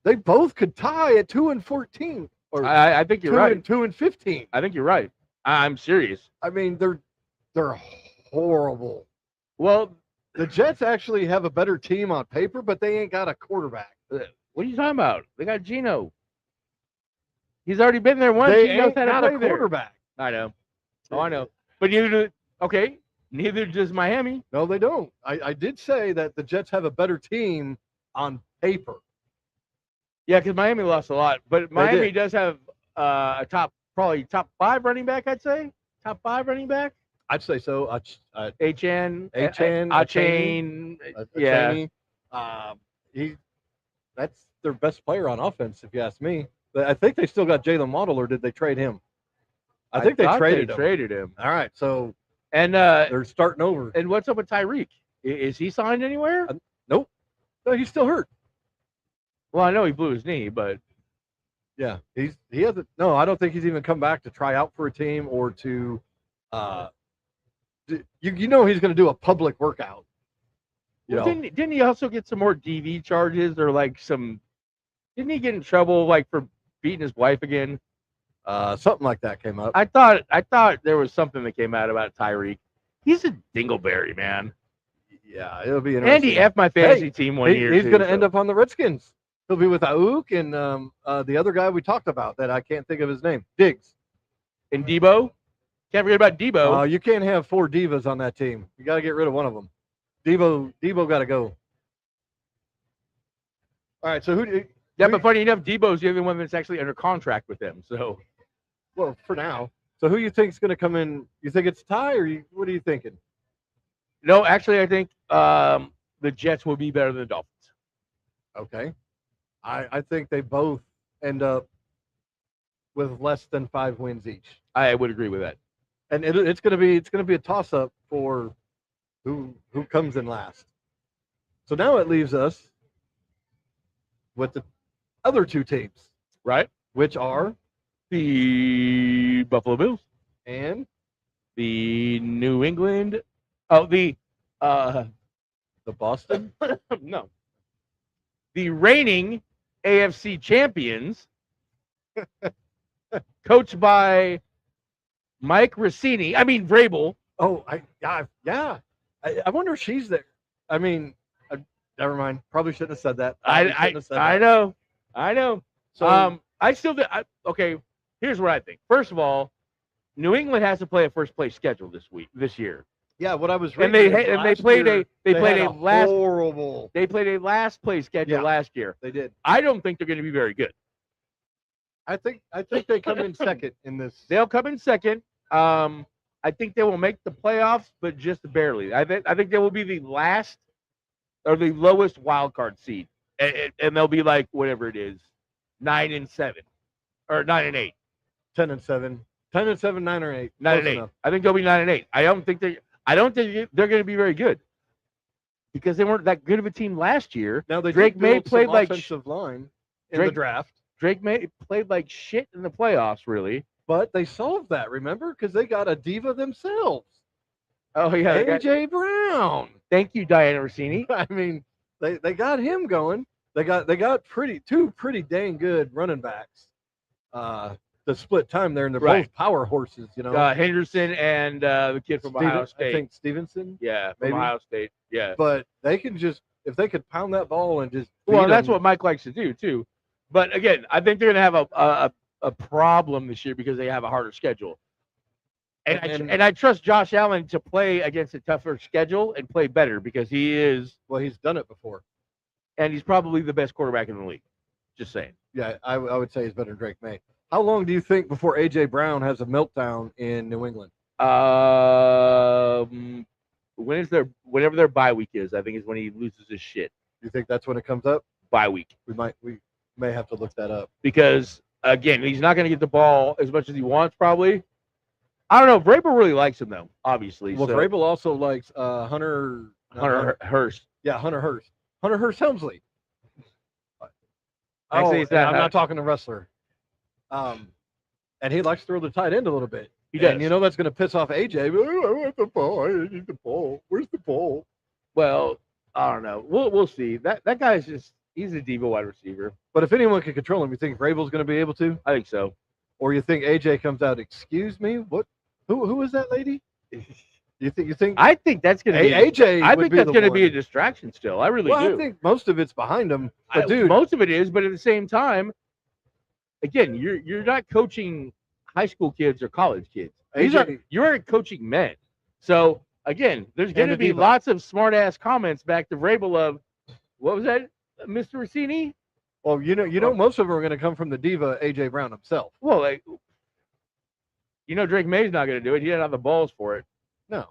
They both could tie at 2-14, or I think you're right. 2-15. I think you're right. I'm serious. I mean, they're horrible. Well, The Jets actually have a better team on paper, but they ain't got a quarterback. what are you talking about? They got Geno. He's already been there once. They He knows ain't how to got play a there. quarterback. I know. Oh, I know. But neither does Miami. No, they don't. I did say that the Jets have a better team on paper. Yeah, because Miami lost a lot, but Miami did. does have probably top 5 running back. I'd say top 5 running back. I'd say so. Achane, Achane, yeah. That's their best player on offense, if you ask me. But I think they still got Jalen Waddle, or did they trade him? I think they thought traded him. him. All right, so And they're starting over. and what's up with Tyreek? Is he signed anywhere? Nope. No, he's still hurt. Well, I know he blew his knee, but Yeah, he hasn't. No, I don't think he's even come back to try out for a team or to. You know he's going to do a public workout. You well, know, didn't he also get some more DV charges or like some? Didn't he get in trouble like for beating his wife again? something like that came up. I thought there was something that came out about Tyreek. He's a dingleberry, man. Yeah, it'll be And interesting. he effed my fantasy team one year. He's too, going to so. end up on the Redskins. He'll be with Auk and the other guy we talked about that I can't think of his name. Diggs. And Debo. Can't forget about Debo. You can't have 4 divas on that team. You got to get rid of one of them. Debo got to go. All right, so But funny enough, Debo's the only one that's actually under contract with them. So well, for now. So who you think is going to come in? You think it's Ty, or what are you thinking? no, actually, I think the Jets will be better than the Dolphins. Okay. I think they both end up with less than 5 wins each. I would agree with that. And it's going to be a toss up for who comes in last. So now it leaves us with the other 2 teams, Right? which are The Buffalo Bills, and the New England. Oh, the Boston. no, the reigning AFC champions, coached by Mike Rossini. I mean Vrabel. Oh, yeah. I wonder if she's there. I mean, never mind. Probably shouldn't have said that. I know. So I still do. Okay, here's what I think. First of all, New England has to play a first place schedule this year, yeah, what I was and reading they is played last year, they played had a last horrible. they played a last place schedule Yeah. last year. They did. I don't think they're going to be very good. I think they come in second in this. They'll come in second. I think they will make the playoffs, but just barely. I think they will be the last or the lowest wild card seed, and they'll be like whatever it is, 9-7 or 9-8. 10-7, 10-7, 9 or 8. 9-8. Enough. I think they'll be 9-8. I don't think they're going to be very good because they weren't that good of a team last year. Now they Drake did May build played some like offensive line in the Drake- draft, Drake May played like shit in the playoffs, really. but they solved that. Remember, because they got a diva themselves, Oh yeah, AJ Brown. thank you, Diana Rossini. I mean, they got him going. They got two pretty dang good running backs. To split time there, and they're Right. both power horses. You know, Henderson and the kid from Ohio State. I think Stevenson. Yeah, from maybe. Ohio State. Yeah. But they can just, if they could pound that ball and just Well, beat that's 'em, what Mike likes to do too. But again, I think they're going to have a problem this year because they have a harder schedule. And I trust Josh Allen to play against a tougher schedule and play better because he is. Well, he's done it before. And he's probably the best quarterback in the league. Just saying. Yeah, I would say he's better than Drake May. How long do you think before A.J. Brown has a meltdown in New England? Whenever their bye week is, I think is when he loses his shit. You think that's when it comes up? Bye week. We may have to look that up. Because, again, he's not going to get the ball as much as he wants, probably. I don't know. Vrabel really likes him, though, obviously. Well, Vrabel also likes Hunter Hurst. Yeah, Hunter Hurst. Hunter Hurst Helmsley. Actually, I'm not talking to wrestler. And he likes to throw the tight end a little bit. He does. And you know that's going to piss off AJ. I want the ball. I need the ball. Where's the ball? Well, I don't know. We'll see. That guy's he's a diva wide receiver. But if anyone can control him, you think Vrabel's going to be able to? I think so. Or you think AJ comes out? Excuse me, what? Who is that lady? You think? I think that's going to be AJ. I think that's going to be a distraction still. I really do. I think most of it's behind him. But dude, most of it is. But at the same time, again, you're not coaching high school kids or college kids. You're coaching men. So again, there's going to be lots of smart ass comments back to Vrabel of what was that, Mr. Rossini? Well, you know, most of them are going to come from the diva AJ Brown himself. Well, Drake May's not going to do it. He didn't have the balls for it. No.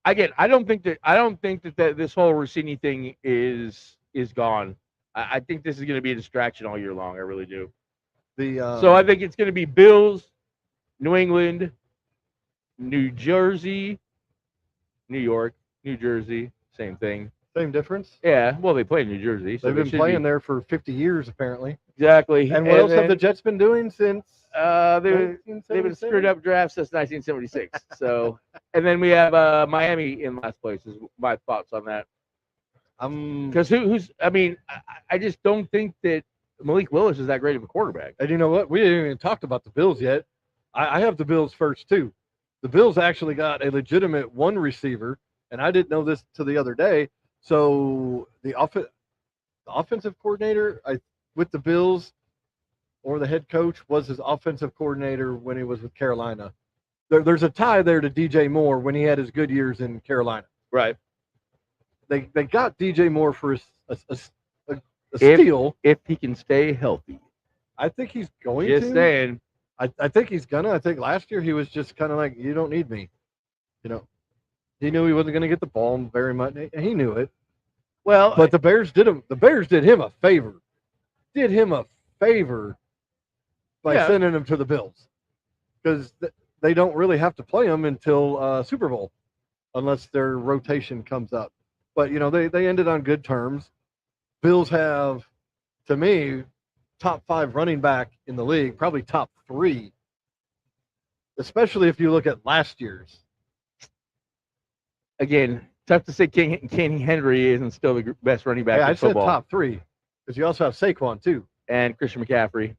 Again, I don't think that this whole Rossini thing is gone. I think this is going to be a distraction all year long. I really do. So I think it's going to be Bills, New England, New Jersey, New York, New Jersey, same thing. Same difference? Yeah. Well, they play in New Jersey. So they've been playing there for 50 years, apparently. Exactly. And what else have the Jets been doing since? They've been screwed up drafts since 1976. So, and then we have Miami in last place. Is my thoughts on that? Because I just don't think that Malik Willis is that great of a quarterback. And you know what? We didn't even talk about the Bills yet. I have the Bills first too. The Bills actually got a legitimate one receiver, and I didn't know this till the other day. So the offensive coordinator with the Bills, or the head coach, was his offensive coordinator when he was with Carolina. There's a tie there to DJ Moore when he had his good years in Carolina. Right. They got DJ Moore for a steal. If he can stay healthy. I think he's going to. Just saying. I think he's gonna. I think last year he was just kind of like, you don't need me. He knew he wasn't going to get the ball very much, and he knew it. Well, but the Bears did him a favor. Did him a favor by sending him to the Bills, because they don't really have to play him until Super Bowl, unless their rotation comes up. But they ended on good terms. Bills have, to me, top 5 running back in the league, probably top 3, especially if you look at last year's. Again, tough to say King Henry isn't still the best running back in football. I said top 3, because you also have Saquon, too. And Christian McCaffrey.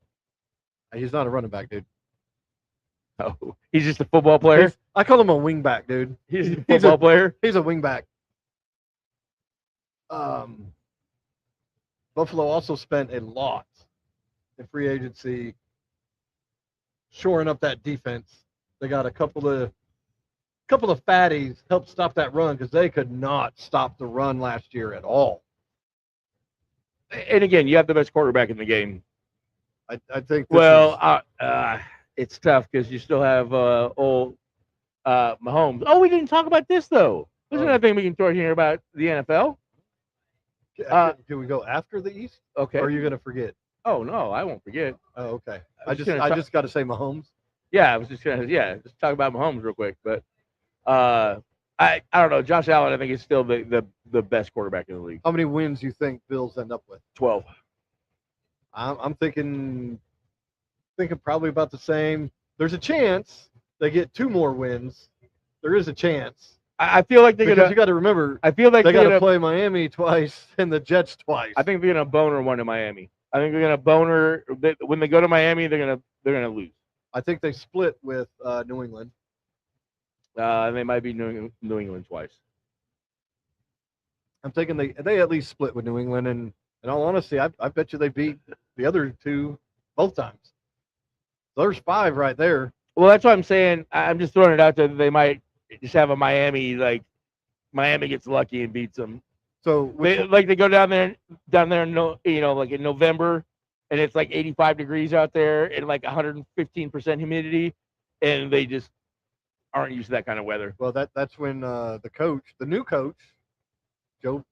He's not a running back, dude. Oh, he's just a football player? I call him a wing back, dude. He's a football player? He's a wing back. Buffalo also spent a lot in free agency shoring up that defense. They got a couple of fatties helped stop that run, because they could not stop the run last year at all. And again, you have the best quarterback in the game. I think. It's tough because you still have old Mahomes. Oh, we didn't talk about this though. There's another thing we can throw here about the NFL. Can we go after the East? Okay. Or are you going to forget? Oh no, I won't forget. Oh, okay. I just got to say Mahomes. Yeah, I was just gonna just talk about Mahomes real quick, but I don't know. Josh Allen, I think, is still the best quarterback in the league. How many wins do you think Bills end up with? 12. I'm thinking probably about the same. There's a chance they get 2 more wins. There is a chance. I feel like you got to remember. I feel like they got to play Miami twice and the Jets twice. I think they're gonna boner one to Miami. I think they're gonna boner when they go to Miami. They're gonna lose. I think they split with New England. They might be New England twice. I'm thinking they at least split with New England, and in all honesty, I bet you they beat the other 2 both times. So there's 5 right there. Well, that's what I'm saying. I'm just throwing it out there that they might just have a Miami, like Miami gets lucky and beats them. So They go down there, like in November, and it's like 85 degrees out there and like 115% humidity, and they just aren't used to that kind of weather. well, that's when the new coach, Joe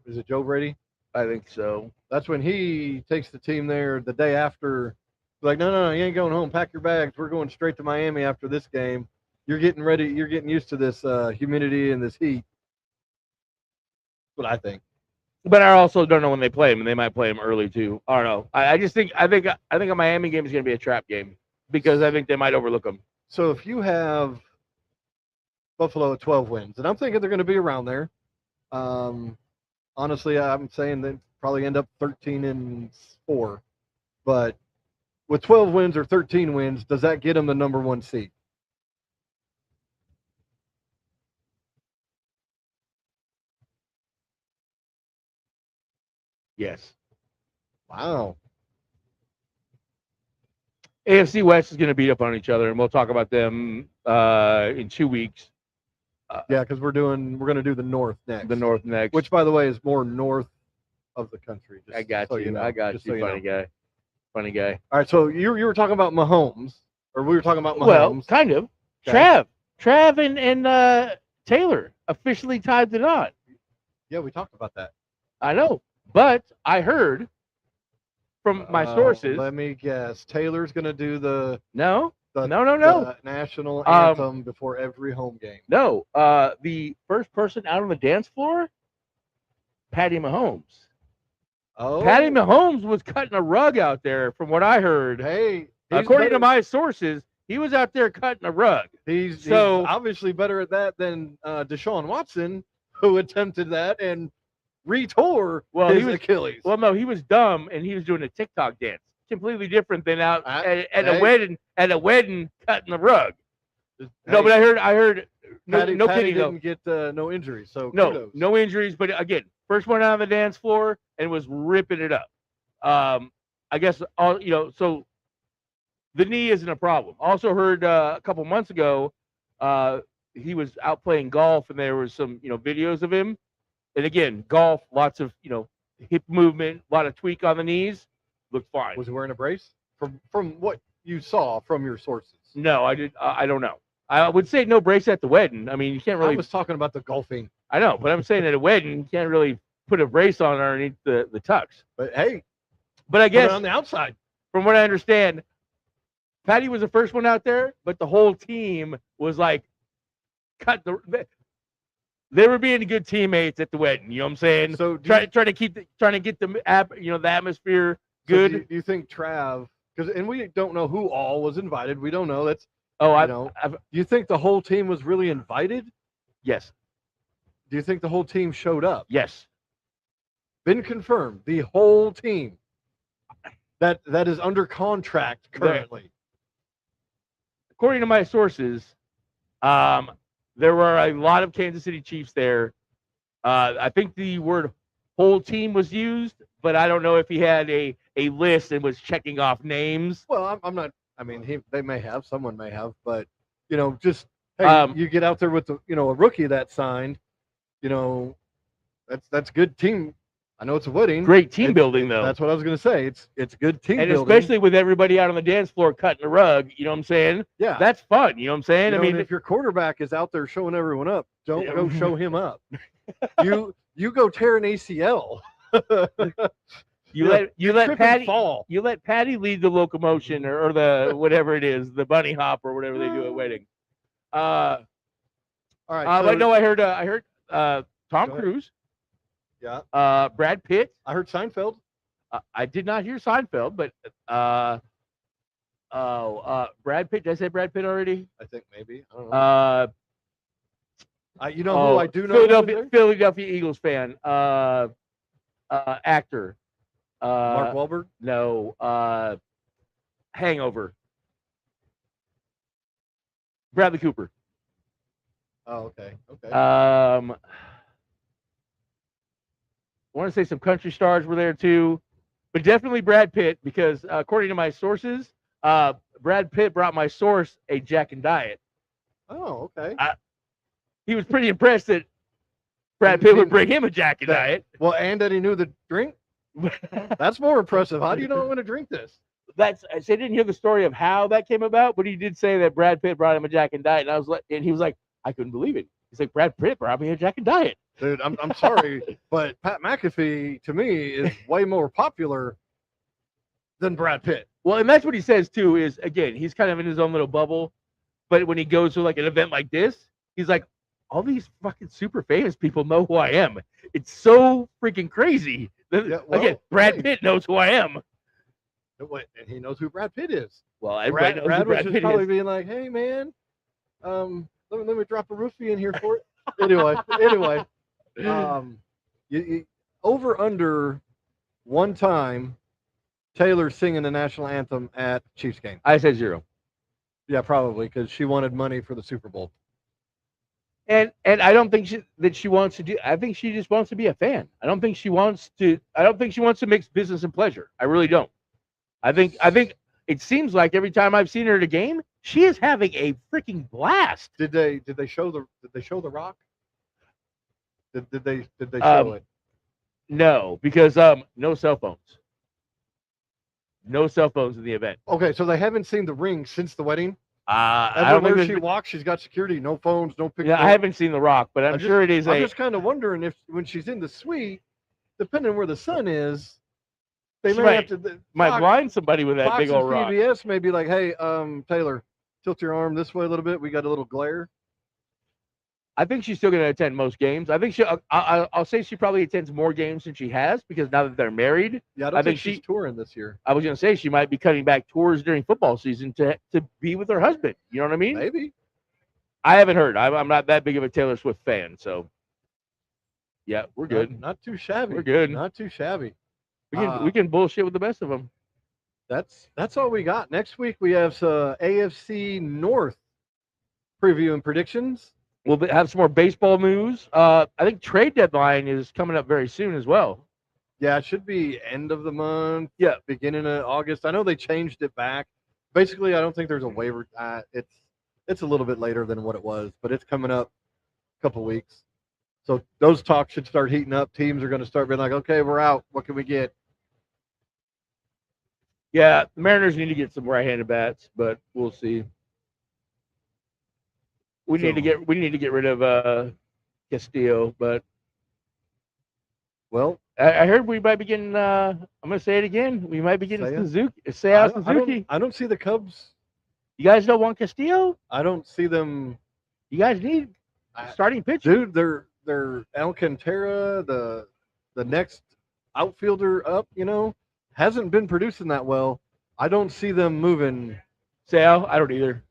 Brady? I think so. That's when he takes the team there the day after. Like, no, you ain't going home. Pack your bags. We're going straight to Miami after this game. You're getting ready. You're getting used to this humidity and this heat. That's what I think. But I also don't know when they play him, and they might play him early too. I don't know. I think a Miami game is going to be a trap game because I think they might overlook them. So if you have Buffalo at 12 wins, and I'm thinking they're going to be around there. Honestly, I'm saying they probably end up 13-4, but with 12 wins or 13 wins, does that get them the number 1 seed? Yes. Wow. AFC West is going to beat up on each other, and we'll talk about them in 2 weeks. Yeah, because we're going to do the North next. The North next, which, by the way, is more north of the country. I got you. I got you. Funny guy. All right, so you were talking about Mahomes, or we were talking about Mahomes. Well, kind of. Okay. Trav and Taylor officially tied the knot. Yeah, we talked about that. I know, but I heard from my sources. Let me guess. Taylor's going to do the No. national anthem before every home game. No. The first person out on the dance floor, Patty Mahomes. Oh. Patty Mahomes was cutting a rug out there, from what I heard. Hey, according to my sources, he was out there cutting a rug. He's obviously better at that than Deshaun Watson, who attempted that and retore his Achilles. Well, no, he was dumb and he was doing a TikTok dance. Completely different than out at a wedding cutting the rug. No, but I heard Patty kidding, didn't get no injuries, so kudos. No injuries, but again, first one out on the dance floor and was ripping it up. I guess so the knee isn't a problem. Also heard a couple months ago he was out playing golf and there was some videos of him. And again, golf, lots of hip movement, a lot of tweak on the knees. Looked fine. Was he wearing a brace? From what you saw from your sources? No, I did. I don't know. I would say no brace at the wedding. I mean, you can't really. I was talking about the golfing. I know, but I'm saying at a wedding, you can't really put a brace on underneath the tux. But hey, but I guess on the outside, from what I understand, Patty was the first one out there, but the whole team was like They were being good teammates at the wedding. You know what I'm saying? So trying to get the atmosphere good. So do you think Trav? And we don't know who all was invited. We don't know. That's do you think the whole team was really invited? Yes. Do you think the whole team showed up? Yes. Been confirmed. The whole team that is under contract currently. According to my sources, there were a lot of Kansas City Chiefs there. I think the word whole team was used, but I don't know if he had a list and was checking off names. Well, I'm not. I mean, they may have. Someone may have. But, just, hey, you get out there with, a rookie that signed, that's good team. I know it's a wedding. Great team building, though. That's what I was going to say. It's good team building. And especially with everybody out on the dance floor cutting the rug, you know what I'm saying? Yeah. That's fun, you know what I'm saying? I mean, if your quarterback is out there showing everyone up, don't go show him up. You go tear an ACL. You let Patty fall. You let Patty lead the locomotion or the whatever it is, the bunny hop or whatever they do at wedding. All right. But no, I heard Tom Cruise. Yeah. Brad Pitt. I heard Seinfeld. I did not hear Seinfeld, but Brad Pitt. Did I say Brad Pitt already? I think maybe. I don't know. Who I do know? Philadelphia Eagles fan. Actor. Mark Wahlberg? No. Hangover. Bradley Cooper. Oh, okay. I want to say some country stars were there too, but definitely Brad Pitt because according to my sources, Brad Pitt brought my source a Jack and Diet. Oh, okay. He was pretty impressed that Brad Pitt would bring him a Jack and Diet. Well, and that he knew the drink. That's more impressive. How do you know I'm going to drink this? I didn't hear the story of how that came about, but he did say that Brad Pitt brought him a Jack and Diet, and he was like, I couldn't believe it. He's like, Brad Pitt brought me a Jack and Diet. Dude, I'm sorry, but Pat McAfee to me is way more popular than Brad Pitt. Well, and that's what he says too. Is again, he's kind of in his own little bubble, but when he goes to like an event like this, he's like, all these fucking super famous people know who I am. It's so freaking crazy. Yeah, well, again, Brad Pitt knows who I am. And he knows who Brad Pitt is. Well, everybody knows Brad who Brad was Pitt just probably is. being like, "Hey, man, let me drop a roofie in here for it." anyway, over under one time, Taylor singing the national anthem at Chiefs game. I said 0. Yeah, probably because she wanted money for the Super Bowl. And I don't think she wants to do. I think she just wants to be a fan. I don't think she wants to mix business and pleasure. I really don't. I think it seems like every time I've seen her at a game, she is having a freaking blast. Did they show the Rock? Did they show it? No, because no cell phones. No cell phones in the event. Okay, so they haven't seen the ring since the wedding. I don't Everywhere think she walks, she's got security, no phones, no pictures. Yeah, I haven't seen The Rock, but I'm sure it is. I'm just kind of wondering if when she's in the suite, depending on where the sun is, they may have to blind somebody with that Fox big old and rock. CBS may be like, hey, Taylor, tilt your arm this way a little bit. We got a little glare. I think she's still going to attend most games. I think I'll say she probably attends more games than she has because now that they're married. Yeah, I don't think she's touring this year. I was going to say she might be cutting back tours during football season to be with her husband. You know what I mean? Maybe. I haven't heard. I'm not that big of a Taylor Swift fan, so yeah, we're good. Not too shabby. We're good. Not too shabby. We can bullshit with the best of them. That's all we got. Next week we have AFC North preview and predictions. We'll have some more baseball news. I think trade deadline is coming up very soon as well. Yeah, it should be end of the month. Yeah, beginning of August. I know they changed it back. Basically, I don't think there's a waiver. It's a little bit later than what it was, but it's coming up a couple weeks. So those talks should start heating up. Teams are going to start being like, okay, we're out. What can we get? Yeah, the Mariners need to get some right-handed bats, but we'll see. We need to get rid of Castillo, but well, I heard we might be getting. I'm going to say it again. We might be getting Suzuki. I don't see the Cubs. You guys don't want Castillo? I don't see them. You guys need starting pitcher. Dude, they're Alcantara, the next outfielder up. Hasn't been producing that well. I don't see them moving. Sale, I don't either.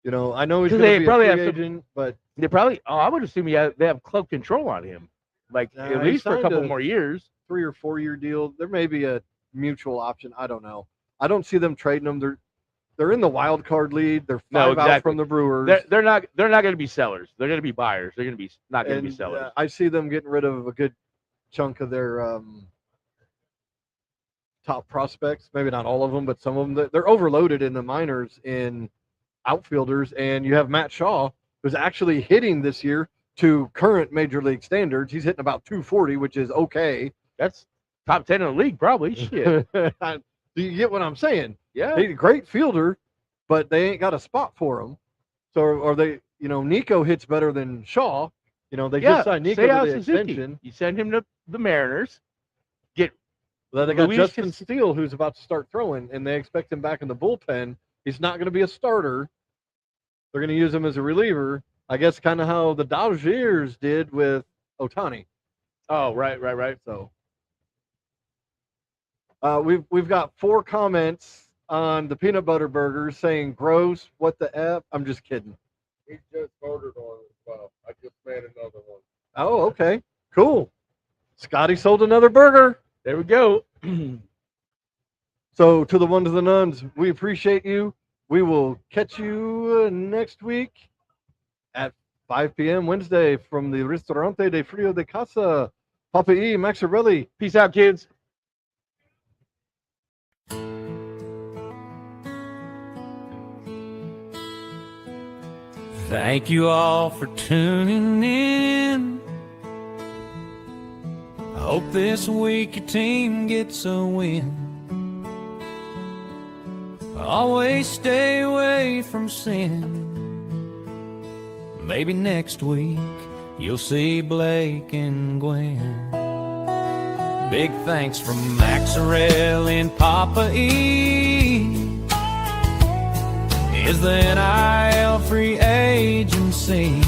I know he's going to be a free agent, but they probably. Oh, I would assume they have club control on him, at least for a couple more years. 3 or 4 year deal. There may be a mutual option. I don't know. I don't see them trading them. They're in the wild card lead. They're 5 out from the Brewers. They're not going to be sellers. They're going to be buyers. They're going to be not going to be sellers. I see them getting rid of a good chunk of their top prospects. Maybe not all of them, but some of them. They're overloaded in the minors in outfielders, and you have Matt Shaw, who's actually hitting this year to current major league standards. He's hitting about 240, which is okay. That's top 10 in the league, probably. Shit. Do you get what I'm saying? Yeah. He's a great fielder, but they ain't got a spot for him. So, or they, Nico hits better than Shaw. They just signed Nico to the extension. You send him to the Mariners. Well, they got Justin Steele, who's about to start throwing, and they expect him back in the bullpen. He's not going to be a starter. They're going to use him as a reliever. I guess kind of how the Dodgers did with Ohtani. Oh, right. So we've got 4 comments on the peanut butter burgers saying gross. What the F? I'm just kidding. He just voted on it. Well, I just made another one. Oh, okay. Cool. Scotty sold another burger. There we go. So to the ones and the nuns, we appreciate you. We will catch you next week at 5 p.m. Wednesday from the Ristorante de Frio de Casa. Poppa E, Maxarelli. Peace out, kids. Thank you all for tuning in. I hope this week your team gets a win. Always stay away from sin. Maybe next week you'll see Blake and Gwen. Big thanks from Maxarelli and Poppa is the NIL free agency.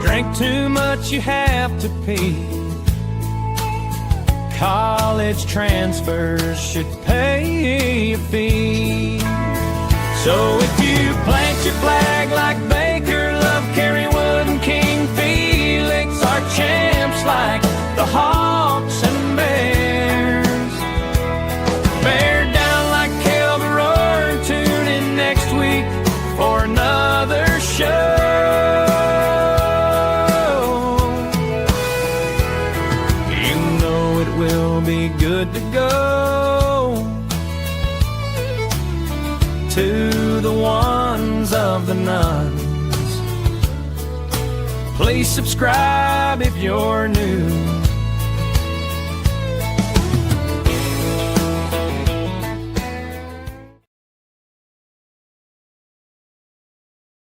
Drink too much, you have to pee. College transfers should pay a fee. So if you plant your flag like Baker, Love, Carrywood, and King Felix, our champs like the Hawks and Bears, bear down like Kel the Roar, and tune in next week for another show. You know it will be good to go to the ones of the nuns. Please subscribe if you're new.